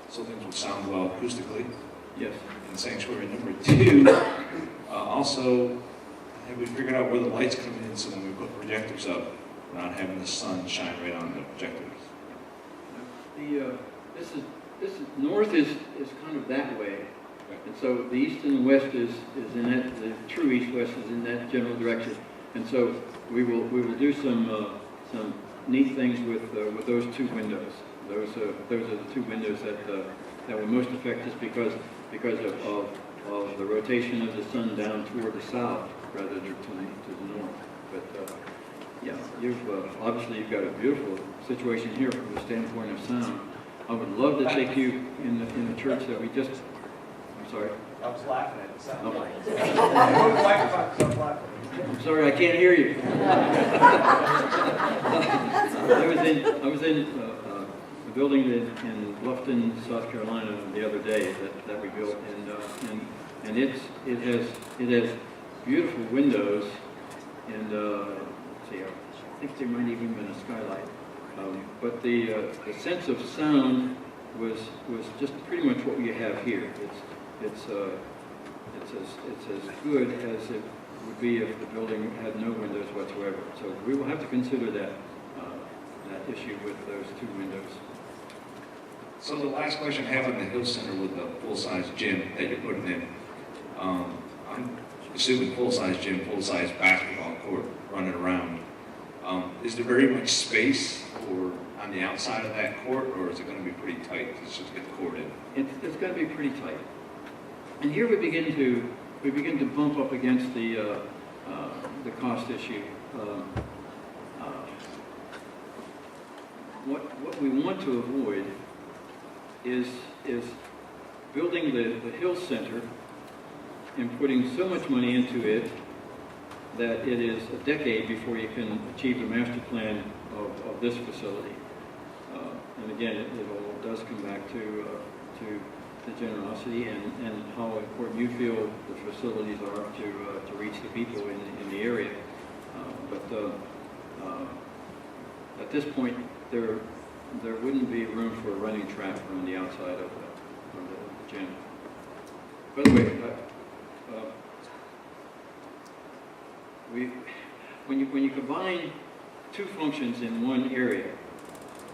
so things will sound well acoustically. Yes. In the sanctuary. Number two, also, have we figured out where the lights come in so when we put projectors up, we're not having the sun shine right on the projectors? This is north is kind of that way. And so the east and the west is in that, the true east-west is in that general direction. And so we will do some neat things with those two windows. Those are the two windows that will most affect us because of the rotation of the sun down toward the south rather than to the north. But yeah, obviously you've got a beautiful situation here from the standpoint of sound. I would love to take you in the church that we just. I'm sorry. I was laughing at the sound. Oh. I I'm sorry, I can't hear you. I was in a building in Bluffton, South Carolina, the other day that we built, and it has beautiful windows, and let's see, I think there might even been a skylight, but the sense of sound was just pretty much what you have here. It's as good as it would be if the building had no windows whatsoever. So we will have to consider that issue with those two windows. So the last question I have on the Hill Center with the full-size gym that you're putting in, I'm assuming full-size gym, full-size basketball court running around. Is there very much space on the outside of that court, or is it going to be pretty tight to just get the court in? It's going to be pretty tight. And here we begin to bump up against the cost issue. What we want to avoid is building the Hill Center and putting so much money into it that it is a decade before you can achieve the master plan of this facility. And again, it all does come back to the generosity and how important you feel the facilities are to reach the people in the area. But at this point, there wouldn't be room for a running track on the outside of the gym. By the way, when you combine two functions in one area,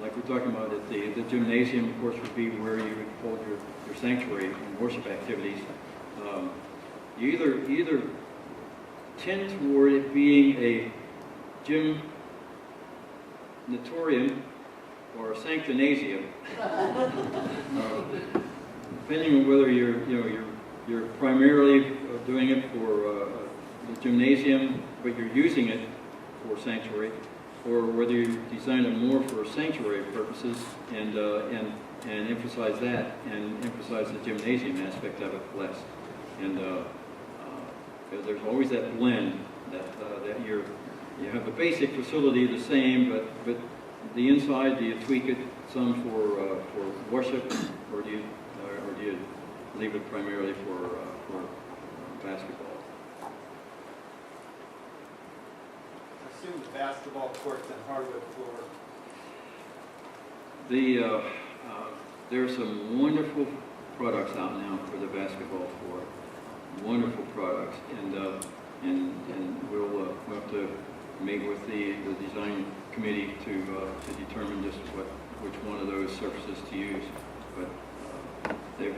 like we're talking about at the gymnasium, of course, would be where you would hold your sanctuary and worship activities. You either tend toward it being a gymnatorium or a sanctinasium, depending on whether you're primarily doing it for the gymnasium, but you're using it for sanctuary, or whether you design it more for sanctuary purposes and emphasize that and emphasize the gymnasium aspect of it less. And there's always that blend that you have the basic facility the same, but the inside, do you tweak it some for worship, or do you leave it primarily for basketball? I assume the basketball court's and hardwood floor. There's some wonderful products out now for the basketball floor. Wonderful products, and we'll have to meet with the design committee to determine just which one of those surfaces to use. But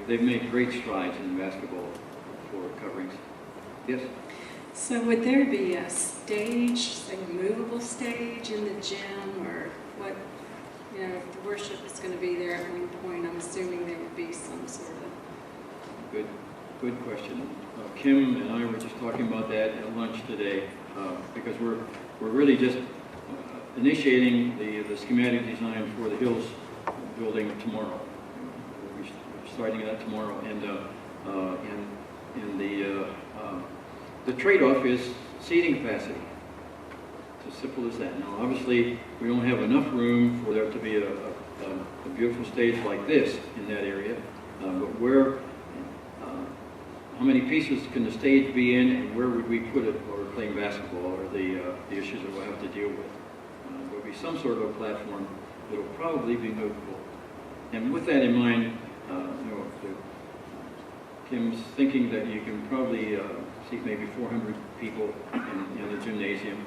they've made great strides in basketball floor coverings. Yes. So would there be a stage, a movable stage in the gym, or what? You know, if the worship is going to be there at one point, I'm assuming there would be some sort of. Good question. Kim and I were just talking about that at lunch today, because we're really just initiating the schematic design for the Hills building tomorrow. We're starting that tomorrow, and the trade-off is seating capacity. It's as simple as that. Now, obviously, we don't have enough room for there to be a beautiful stage like this in that area, but where, how many pieces can the stage be in, and where would we put it while we're playing basketball, or the issues that we'll have to deal with? There'll be some sort of a platform that'll probably be movable. And with that in mind, Kim's thinking that you can probably seat maybe 400 people in the gymnasium,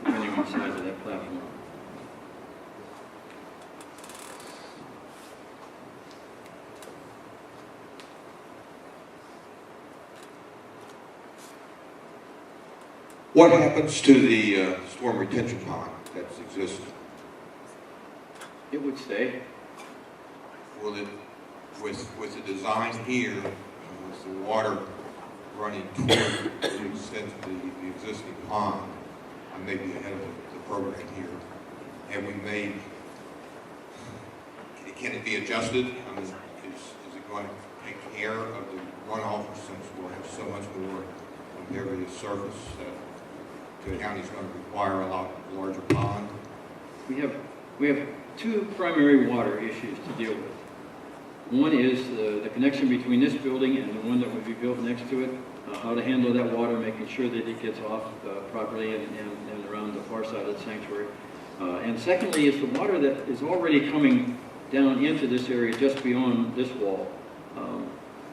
depending on the size of that platform. What happens to the storm retention pond that's existing? It would stay. Will it, with the design here, with the water running toward the extent of the existing pond, I may be ahead of the program here, have we made, can it be adjusted? I mean, is it going to take care of the runoff, since we'll have so much more impervious surface that the county's going to require a lot larger pond? We have two primary water issues to deal with. One is the connection between this building and the one that would be built next to it, how to handle that water, making sure that it gets off properly and around the far side of the sanctuary. And secondly is the water that is already coming down into this area just beyond this wall.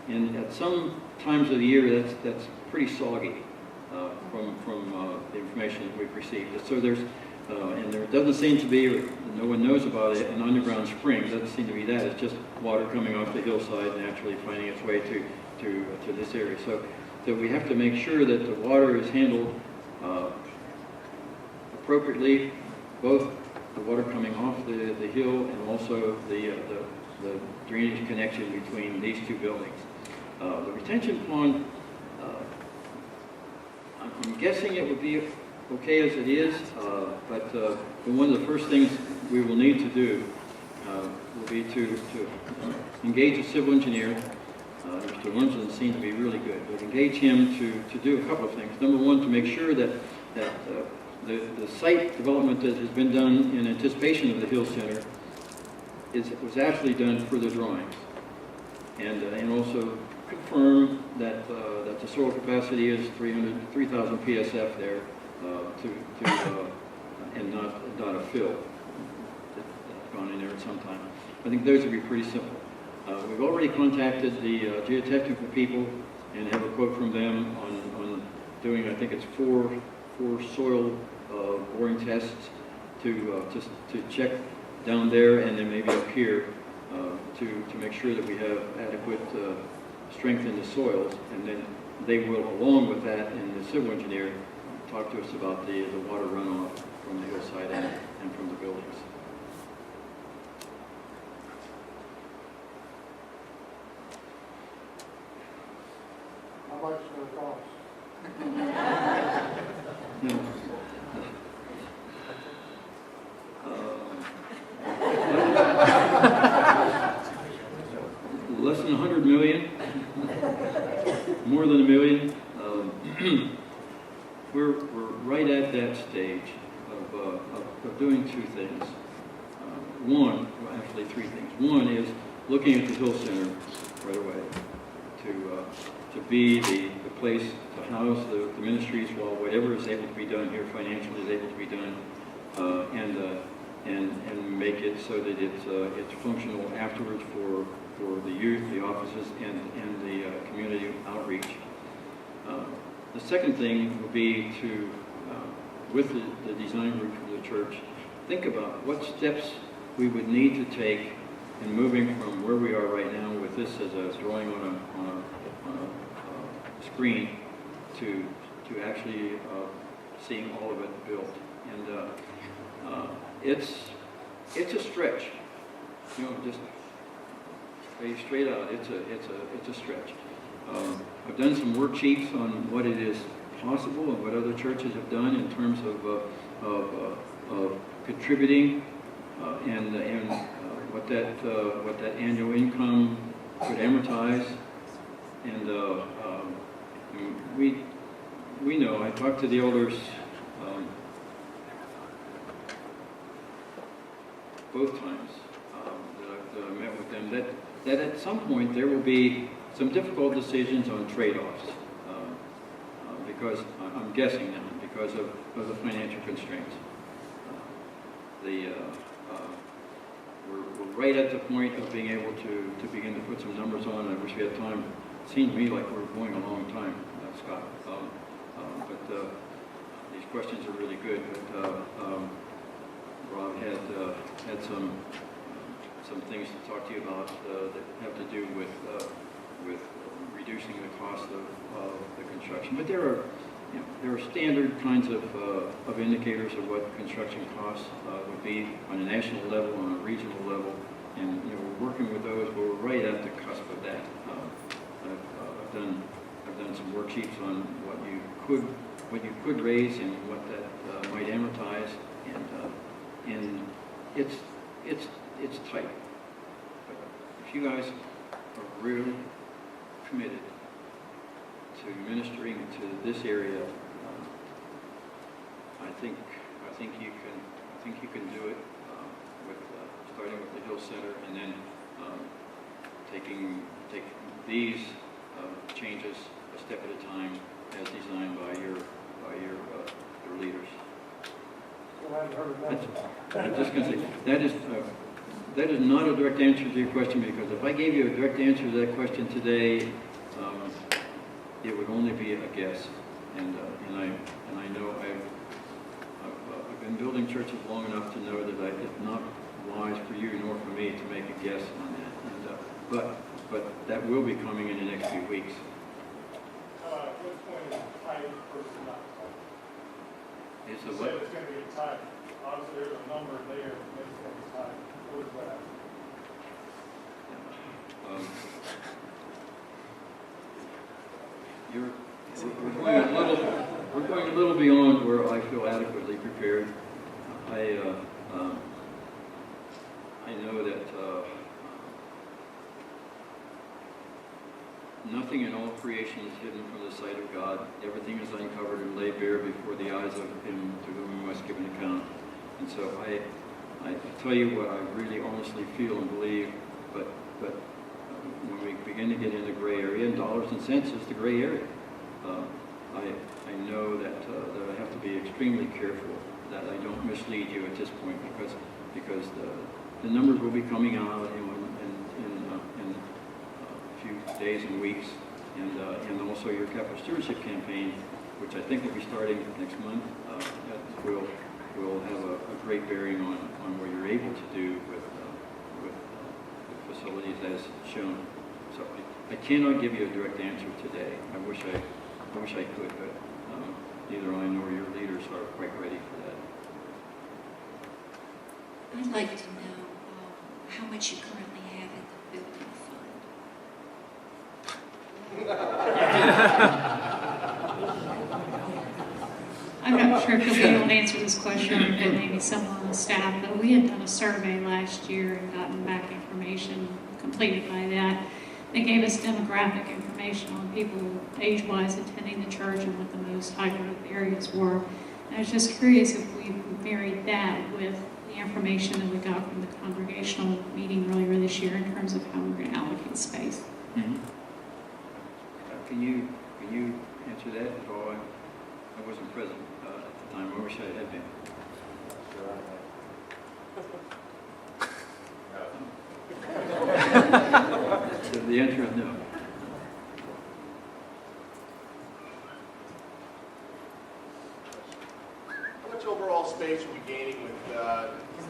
And at some times of the year, that's pretty soggy from the information that we've received. So there's, and there doesn't seem to be, or no one knows about it, an underground spring. It doesn't seem to be that. It's just water coming off the hillside naturally finding its way to this area. So we have to make sure that the water is handled appropriately, both the water coming off the hill and also the drainage connection between these two buildings. The retention pond, I'm guessing it would be okay as it is, but one of the first things we will need to do will be to engage a civil engineer. Mr. Winston seems to be really good, but engage him to do a couple of things. Number one, to make sure that the site development that has been done in anticipation of the Hill Center was actually done for the drawings, and also confirm that the soil capacity is 3,000 PSF there, and not a fill that's gone in there at some time. I think those would be pretty simple. We've already contacted the geotechnical people and have a quote from them on doing, I think it's four soil boring tests to check down there and then maybe up here to make sure that we have adequate strength in the soils, and then they will, along with that, and the civil engineer, talk to us about the water runoff from the hillside and from the buildings. How much is it going to cost? million. More than $1 million. We're right at that stage of doing two things. One, well, actually three things. One is looking at the Hill Center right away to be the place to house the ministries while whatever is able to be done here financially is able to be done, and make it so that it's functional afterwards for the youth, the offices, and the community outreach. The second thing would be to, with the design group from the church, think about what steps we would need to take in moving from where we are right now with this as a drawing on a screen to actually seeing all of it built. And it's a stretch, you know, just straight out. It's a stretch. I've done some worksheets on what it is possible and what other churches have done in terms of contributing and what that annual income could amortize. And we know. I talked to the elders both times that I met with them. That at some point there will be some difficult decisions on trade-offs, because I'm guessing now, because of the financial constraints. We're right at the point of being able to begin to put some numbers on. I wish we had time. It seemed to me like we're going a long time, Scott. But these questions are really good. But Rob had some things to talk to you about that have to do with reducing the cost of the construction. But there are standard kinds of indicators of what construction costs would be on a national level, on a regional level, and we're working with those. But we're right at the cusp of that. I've done some worksheets on what you could raise and what that might amortize, and it's tight. But if you guys are really committed to ministering to this area, I think you can do it with starting with the Hill Center and then taking these changes a step at a time as designed by your leaders. Still haven't heard of that. I'm just going to say that is not a direct answer to your question, because if I gave you a direct answer to that question today, it would only be a guess. And I know I've been building churches long enough to know that it's not wise for you nor for me to make a guess on that. And but that will be coming in the next few weeks. Which point is tight versus not tight? It's You a said what? it's going to be tight. Obviously, there's a number there that makes it going to be tight. What is that? We're going a little beyond where I feel adequately prepared. I know that nothing in all creation is hidden from the sight of God. Everything is uncovered and laid bare before the eyes of Him to whom we must give an account. And so I tell you what I really honestly feel and believe, but when we begin to get into gray area, and dollars and cents is the gray area, I know that I have to be extremely careful that I don't mislead you at this point, because the numbers will be coming out in a few days and weeks, and also your capital stewardship campaign, which I think will be starting next month, that will have a great bearing on what you're able to do with facilities as shown. So I cannot give you a direct answer today. I wish I could, but neither I nor your leaders are quite ready for that. I'd like to know how much you currently have in the building fund. I'm not sure if you'll be able to answer this question, or maybe someone on the staff, but we had done a survey last year and gotten back information completed by that they gave us demographic information on people age-wise attending the church and what the most high-growth areas were. And I was just curious if we married that with the information that we got from the congregational meeting earlier this year in terms of how we're going to allocate space. Mm-hmm. Can you answer that at all? I wasn't present at the time. I wish I had been. So the answer is no. How much overall space are we gaining with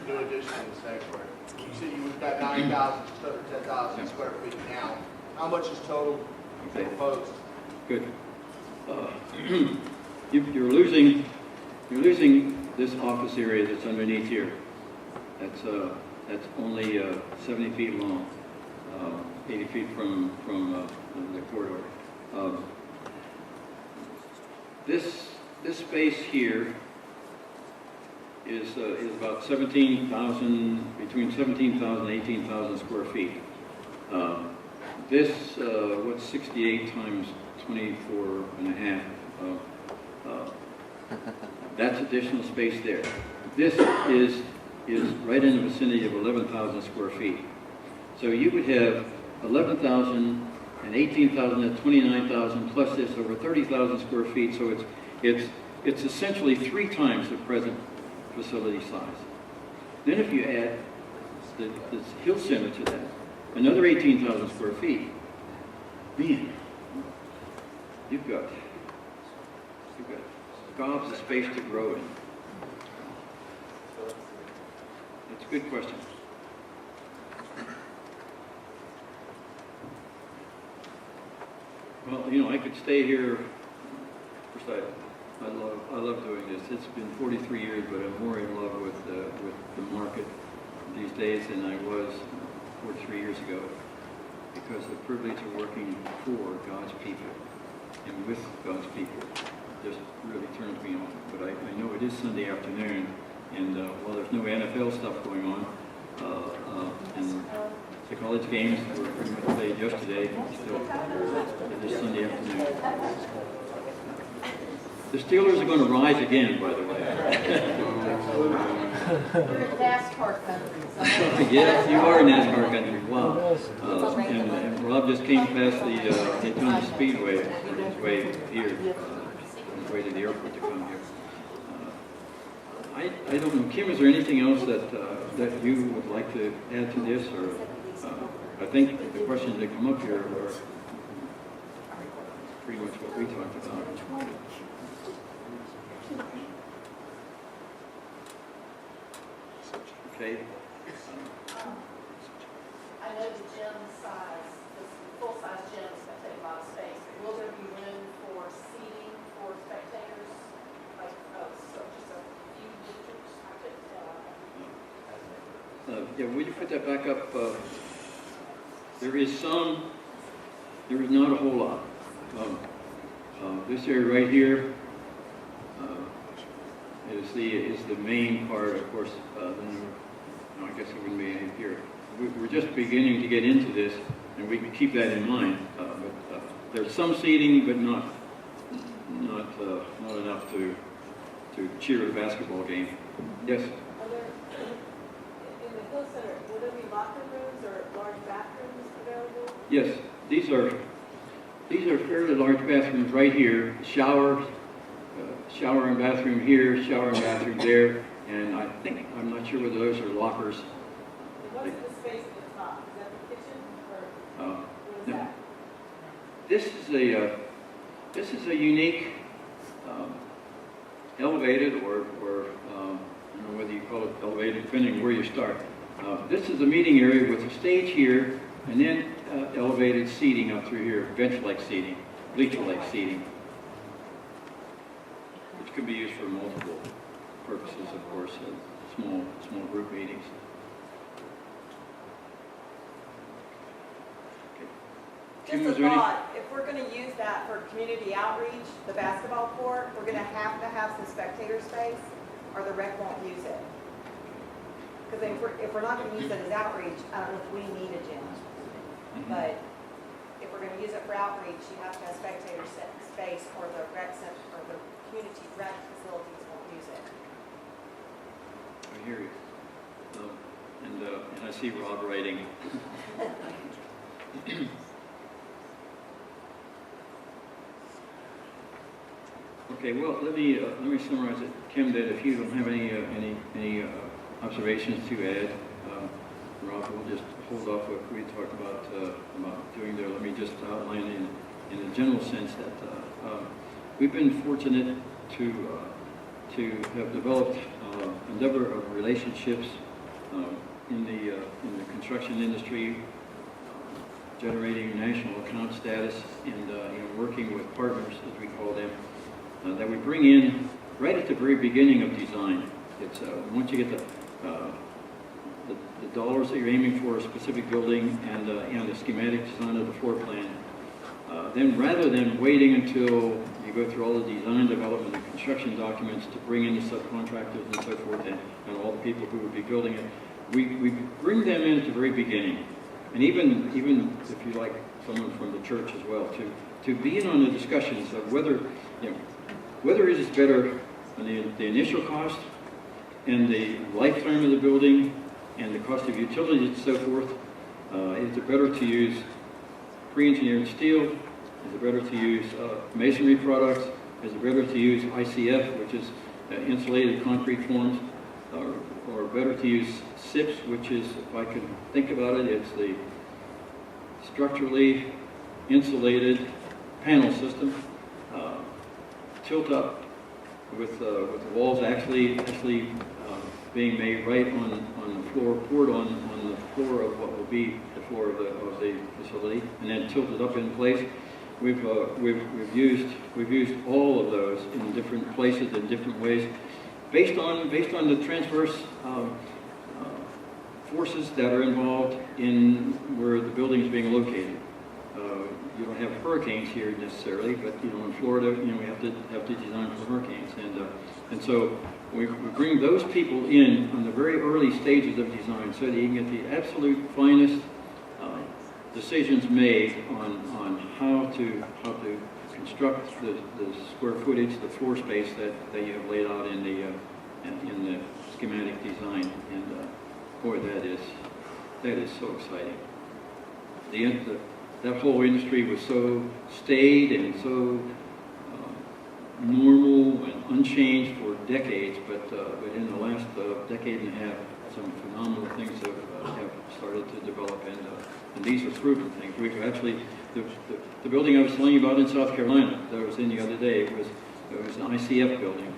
new addition to the sanctuary? You said you've got 9,000, just over 10,000 square feet now. How much is total proposed? Good. You're losing this office area that's underneath here. That's only 70 feet long, 80 feet from the corridor. This space here is about 17,000, between 17,000 and 18,000 square feet. This, what's 68 times 24 and a half? That's additional space there. This is right in the vicinity of 11,000 square feet. So you would have 11,000 and 18,000 and 29,000 plus this over 30,000 square feet. So it's essentially 3 times the present facility size. Then if you add this Hill Center to that, another 18,000 square feet, man, you've got gobs of space to grow in. That's a good question. Well, I could stay here. First, I love doing this. It's been 43 years, but I'm more in love with the market these days than I was 43 years ago, because the privilege of working for God's people and with God's people just really turns me on. But I know it is Sunday afternoon, and while there's no NFL stuff going on, and the college games were pretty much played yesterday, still it is Sunday afternoon. The Steelers are going to rise again, by the way. We're in NASCAR country. Yes, you are in NASCAR country. Wow. And Rob just came past the Daytona Speedway on his way here, on his way to the airport to come here. I don't know, Kim, is there anything else that you would like to add to this? Or I think the questions that come up here are pretty much what we talked about. Okay. I know the gym size, the full-size gym is going to take a lot of space. Will there be room for seating for spectators? Like, so just a few bleachers? I couldn't tell. Yeah, will you put that back up? There is not a whole lot. This area right here is the main part, of course. I guess it wouldn't be any here. We're just beginning to get into this, and we can keep that in mind. But there's some seating, but not enough to cheer a basketball game. Yes. Are there, in the Hill Center, will there be locker rooms or large bathrooms available? Yes, these are fairly large bathrooms right here. Shower and bathroom here, shower and bathroom there, and I'm not sure whether those are lockers. And what's the space at the top? Is that the kitchen or what is No. that? This is a unique elevated or I don't know whether you call it elevated, depending on where you start. This is a meeting area with a stage here, and then elevated seating up through here, bench-like seating, bleacher-like seating, which could be used for multiple purposes, of course, small group meetings. Just a thought, if we're going to use that for community outreach, the basketball court, we're going to have some spectator space, or the rec won't use it. Because if we're not going to use it as outreach, I don't know if we need a gym. But we're gonna use it for outreach, you have to have spectator space, or the rec center, or the community rec facilities won't use it. I hear you. And I see Rob writing. Okay, well, let me summarize it. Kim, that if you don't have any observations to add, Rob, we'll just hold off what we talked about doing there. Let me just outline in a general sense that we've been fortunate to have developed a number of relationships in the construction industry, generating national account status, and working with partners, as we call them, that we bring in right at the very beginning of design. It's once you get the dollars that you're aiming for a specific building and the schematic design of the floor plan, then rather than waiting until you go through all the design development and construction documents to bring in the subcontractors and so forth and all the people who would be building it, we bring them in at the very beginning. And even if you like someone from the church as well, to be in on the discussions of whether it is better on the initial cost and the lifetime of the building and the cost of utilities and so forth. Is it better to use pre-engineered steel? Is it better to use masonry products? Is it better to use ICF, which is insulated concrete forms? Or better to use SIPs, which is, if I can think about it, it's the structurally insulated panel system, tilt up with the walls actually being made right on the floor, poured on the floor of what will be the floor of the facility, and then tilted up in place. We've used all of those in different places in different ways, based on the transverse forces that are involved in where the building is being located. You don't have hurricanes here necessarily, but in Florida, we have to design for hurricanes, and so we bring those people in on the very early stages of design so that you can get the absolute finest decisions made on how to construct the square footage, the floor space that you have laid out in the schematic design, and boy, that is so exciting. That whole industry was so staid and so normal and unchanged for decades, but in the last decade and a half, some phenomenal things have started to develop, and these are proven things. We've actually, the building I was telling you about in South Carolina that I was in the other day, it was an ICF building,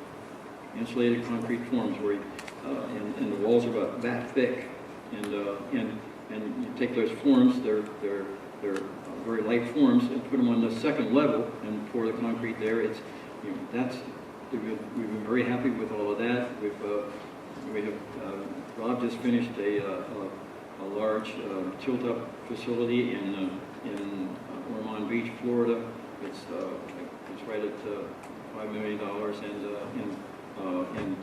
insulated concrete forms, where and the walls are about that thick, and you take those forms, they're very light forms, and put them on the second level and pour the concrete there. It's we've been very happy with all of that. Rob just finished a large tilt-up facility in Ormond Beach, Florida. It's right at $5 million, and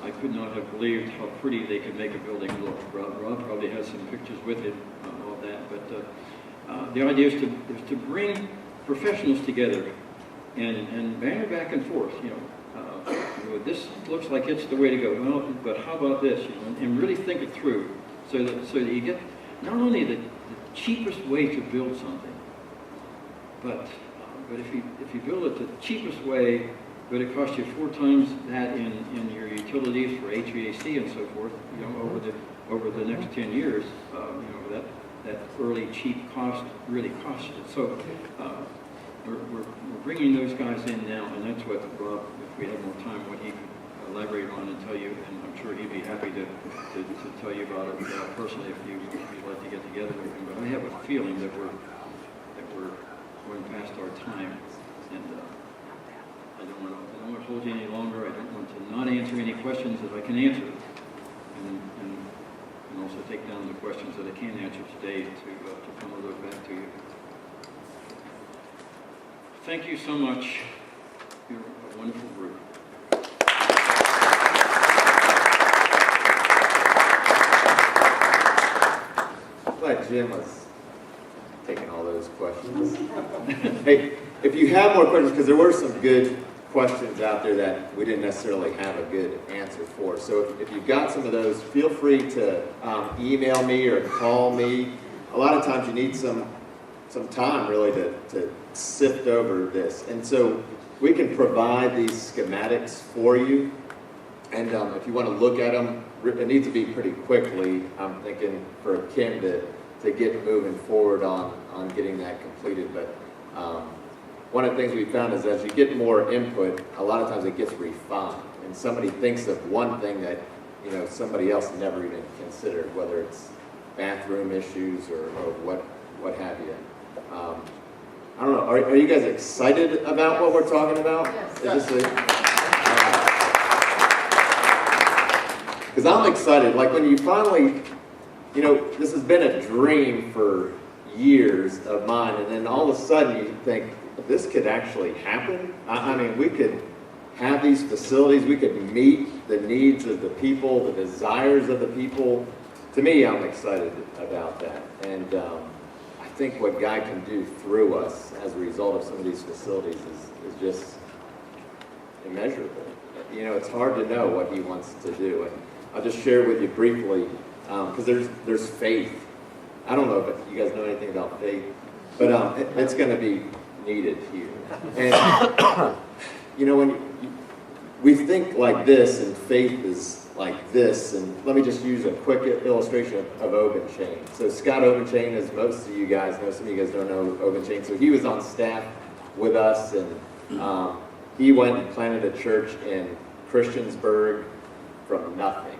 I could not have believed how pretty they could make a building look. Rob probably has some pictures with him of that, but the idea is to bring professionals together and banter back and forth. This looks like it's the way to go. Well, but how about this? And really think it through, so that you get not only the cheapest way to build something, but if you build it the cheapest way, but it costs you 4 times that in your utilities for HVAC and so forth, over the next 10 years, that early cheap cost really costs you. So we're bringing those guys in now, and that's what Rob, if we had more time, what he could elaborate on and tell you, and I'm sure he'd be happy to tell you about it personally if you'd like to get together with him. But I have a feeling that we're going past our time, and I don't want to hold you any longer. I don't want to not answer any questions that I can answer, and also take down the questions that I can't answer today to come with those back to you. Thank you so much. You're a wonderful group. I'm glad Jim was taking all those those questions. Hey, if you have more questions, because there were some good questions out there that we didn't necessarily have a good answer for. So if you've got some of those, feel free to email me or call me. A lot of times you need some time really to sift over this. And so we can provide these schematics for you. And if you want to look at them, it needs to be pretty quickly, I'm thinking, for Kim to get moving forward on getting that completed. But one of the things we found is as you get more input, a lot of times it gets refined. And somebody thinks of one thing that, you know, somebody else never even considered, whether it's bathroom issues or what have you. I don't know, are you guys excited about what we're talking about? Yes. Because I'm excited, like when you finally, you know, this has been a dream for years of mine, and then all of a sudden you think, this could actually happen? I mean, we could have these facilities, we could meet the needs of the people, the desires of the people. To me, I'm excited about that. And I think what God can do through us as a result of some of these facilities is just immeasurable. You know, it's hard to know what He wants to do. And I'll just share with you briefly, because there's faith. I don't know if you guys know anything about faith, but it's going to be needed here. And, you know, when we think like this and faith is like this, and let me just use a quick illustration of Ogun Chain. So Scott Ogun Chain, as most of you guys know, some of you guys don't know Ogun Chain, so he was on staff with us, and he went and planted a church in Christiansburg from nothing.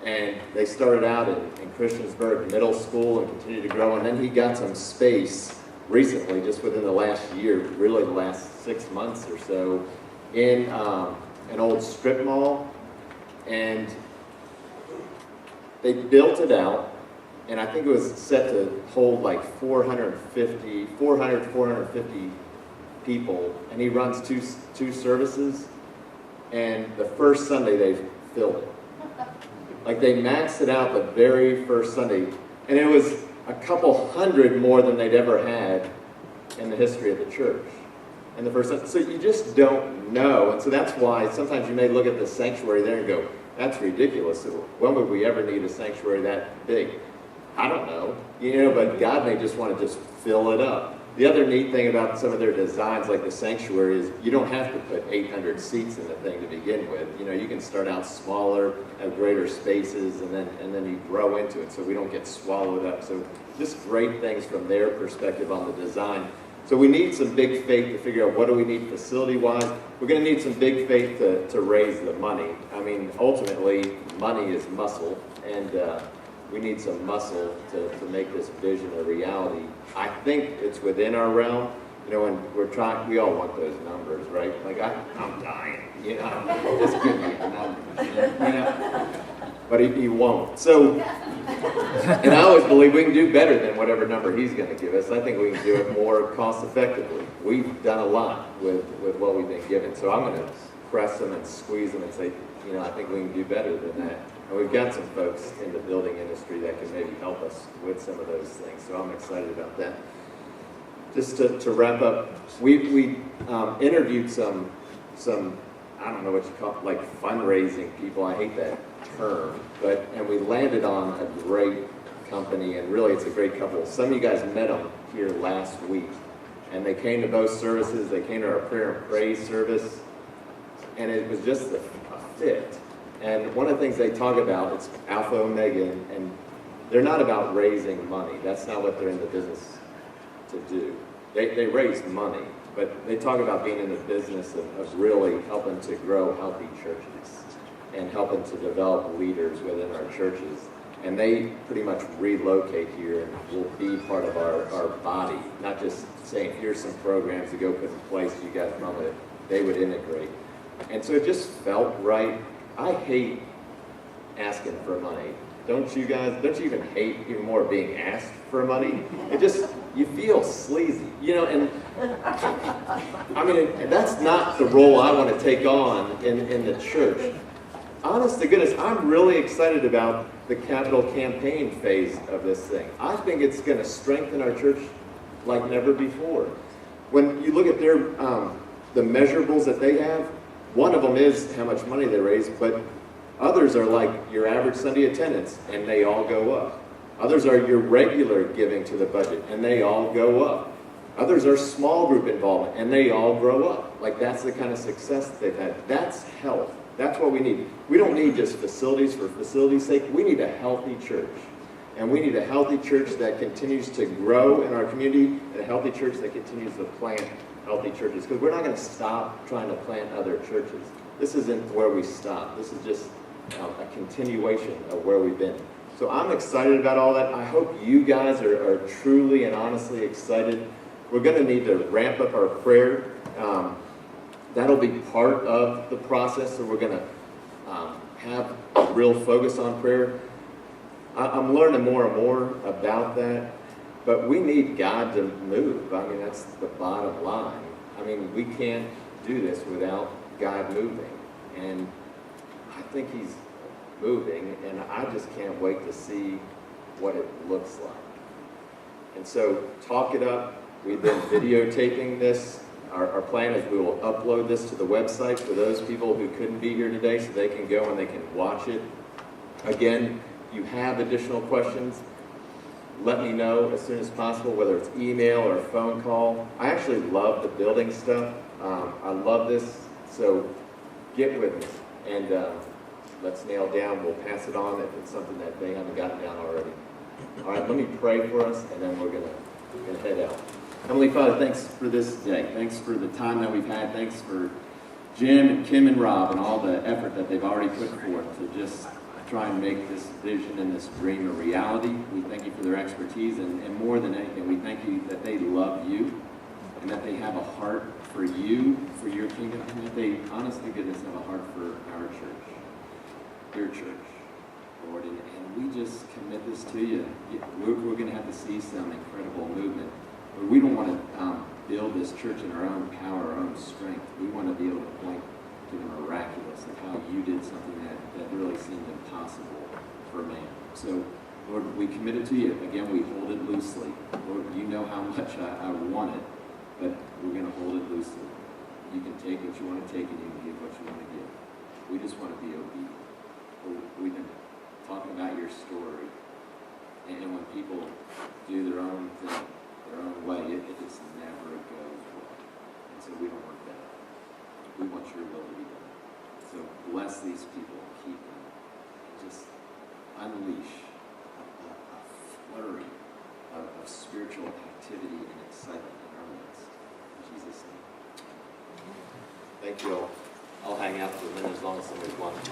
And they started out in Christiansburg Middle School and continued to grow, and then he got some space recently, just within the last year, really the last 6 months or so, in an old strip mall. And they built it out, and I think it was set to hold like 450 people, and he runs two services, and the first Sunday they filled it. Like they maxed it out the very first Sunday, and it was a couple hundred more than they'd ever had in the history of the church. And the first Sunday, so you just don't know, and so that's why sometimes you may look at the sanctuary there and go, that's ridiculous. When would we ever need a sanctuary that big? I don't know, you know, but God may just want to just fill it up. The other neat thing about some of their designs, like the sanctuary, is you don't have to put 800 seats in the thing to begin with. You know, you can start out smaller, have greater spaces, and then you grow into it, so we don't get swallowed up. So just great things from their perspective on the design. So we need some big faith to figure out what do we need facility-wise. We're going to need some big faith to raise the money. I mean, ultimately, money is muscle, and we need some muscle to make this vision a reality. I think it's within our realm. You know, when we're trying, we all want those numbers, right? Like, I'm dying, you know, just give me the numbers, you know? But he won't. So, and I always believe we can do better than whatever number he's going to give us. I think we can do it more cost effectively. We've done a lot with what we've been given. So I'm going to press them and squeeze them and say, you know, I think we can do better than that. And we've got some folks in the building industry that can maybe help us with some of those things. So I'm excited about that. Just to wrap up, we interviewed some I don't know what you call it, like fundraising people. I hate that term, and we landed on a great company, and really it's a great couple. Some of you guys met them here last week, and they came to both services. They came to our prayer and praise service, and it was just a fit. And one of the things they talk about, it's Alpha Omega, and they're not about raising money. That's not what they're in the business to do. They raise money, but they talk about being in the business of really helping to grow healthy churches and helping to develop leaders within our churches. And they pretty much relocate here and will be part of our body, not just saying, here's some programs to go put in place, you guys run with it. They would integrate. And so it just felt right. I hate asking for money. Don't you guys? Don't you even hate even more being asked for money? It just, you feel sleazy, you know, and I mean, that's not the role I want to take on in the church. Honest to goodness, I'm really excited about the capital campaign phase of this thing. I think it's going to strengthen our church like never before. When you look at their the measurables that they have, one of them is how much money they raise, but others are like your average Sunday attendance, and they all go up. Others are your regular giving to the budget, and they all go up. Others are small group involvement, and they all grow up. Like, that's the kind of success that they've had. That's health. That's what we need. We don't need just facilities for facility's sake. We need a healthy church. And we need a healthy church that continues to grow in our community, and a healthy church that continues to plant healthy churches. Because we're not going to stop trying to plant other churches. This isn't where we stop. This is just a continuation of where we've been. So I'm excited about all that. I hope you guys are truly and honestly excited. We're going to need to ramp up our prayer. That'll be part of the process, so we're going to have a real focus on prayer. I'm learning more and more about that, but we need God to move. I mean, that's the bottom line. I mean, we can't do this without God moving, and I think He's moving, and I just can't wait to see what it looks like. And so, talk it up. We've been videotaping this. Our plan is we will upload this to the website for those people who couldn't be here today, so they can go and they can watch it. Again, if you have additional questions, let me know as soon as possible, whether it's email or phone call. I actually love the building stuff. I love this, so get with me, and let's nail down. We'll pass it on if it's something that they haven't gotten down already. All right, let me pray for us, and then we're gonna head out. Heavenly Father, thanks for this day. Thanks for the time that we've had. Thanks for Jim and Kim and Rob and all the effort that they've already put forth to just try and make this vision and this dream a reality. We thank you for their expertise, and more than anything, we thank you that they love you and that they have a heart for you, for your kingdom, and that they, honest to goodness, have a heart for our church, your church, Lord. And we just commit this to you. We're going to have to see some incredible movement. We don't want to build this church in our own power, our own strength. We want to be able to point to the miraculous of how you did something that really seemed impossible for man. So, Lord, we commit it to you. Again, we hold it loosely. Lord, you know how much I want it, but we're going to hold it loosely. You can take what you want to take, and you can give what you want to give. We just want to be obedient. We've been talking about your story, and when people do their own thing, their own way, it just never goes well. And so we don't want that. We want your will to be done. So bless these people, keep them, and just unleash a flurry of spiritual activity and excitement in our midst. In Jesus' name. Thank you all. I'll hang out for a minute as long as somebody wants to.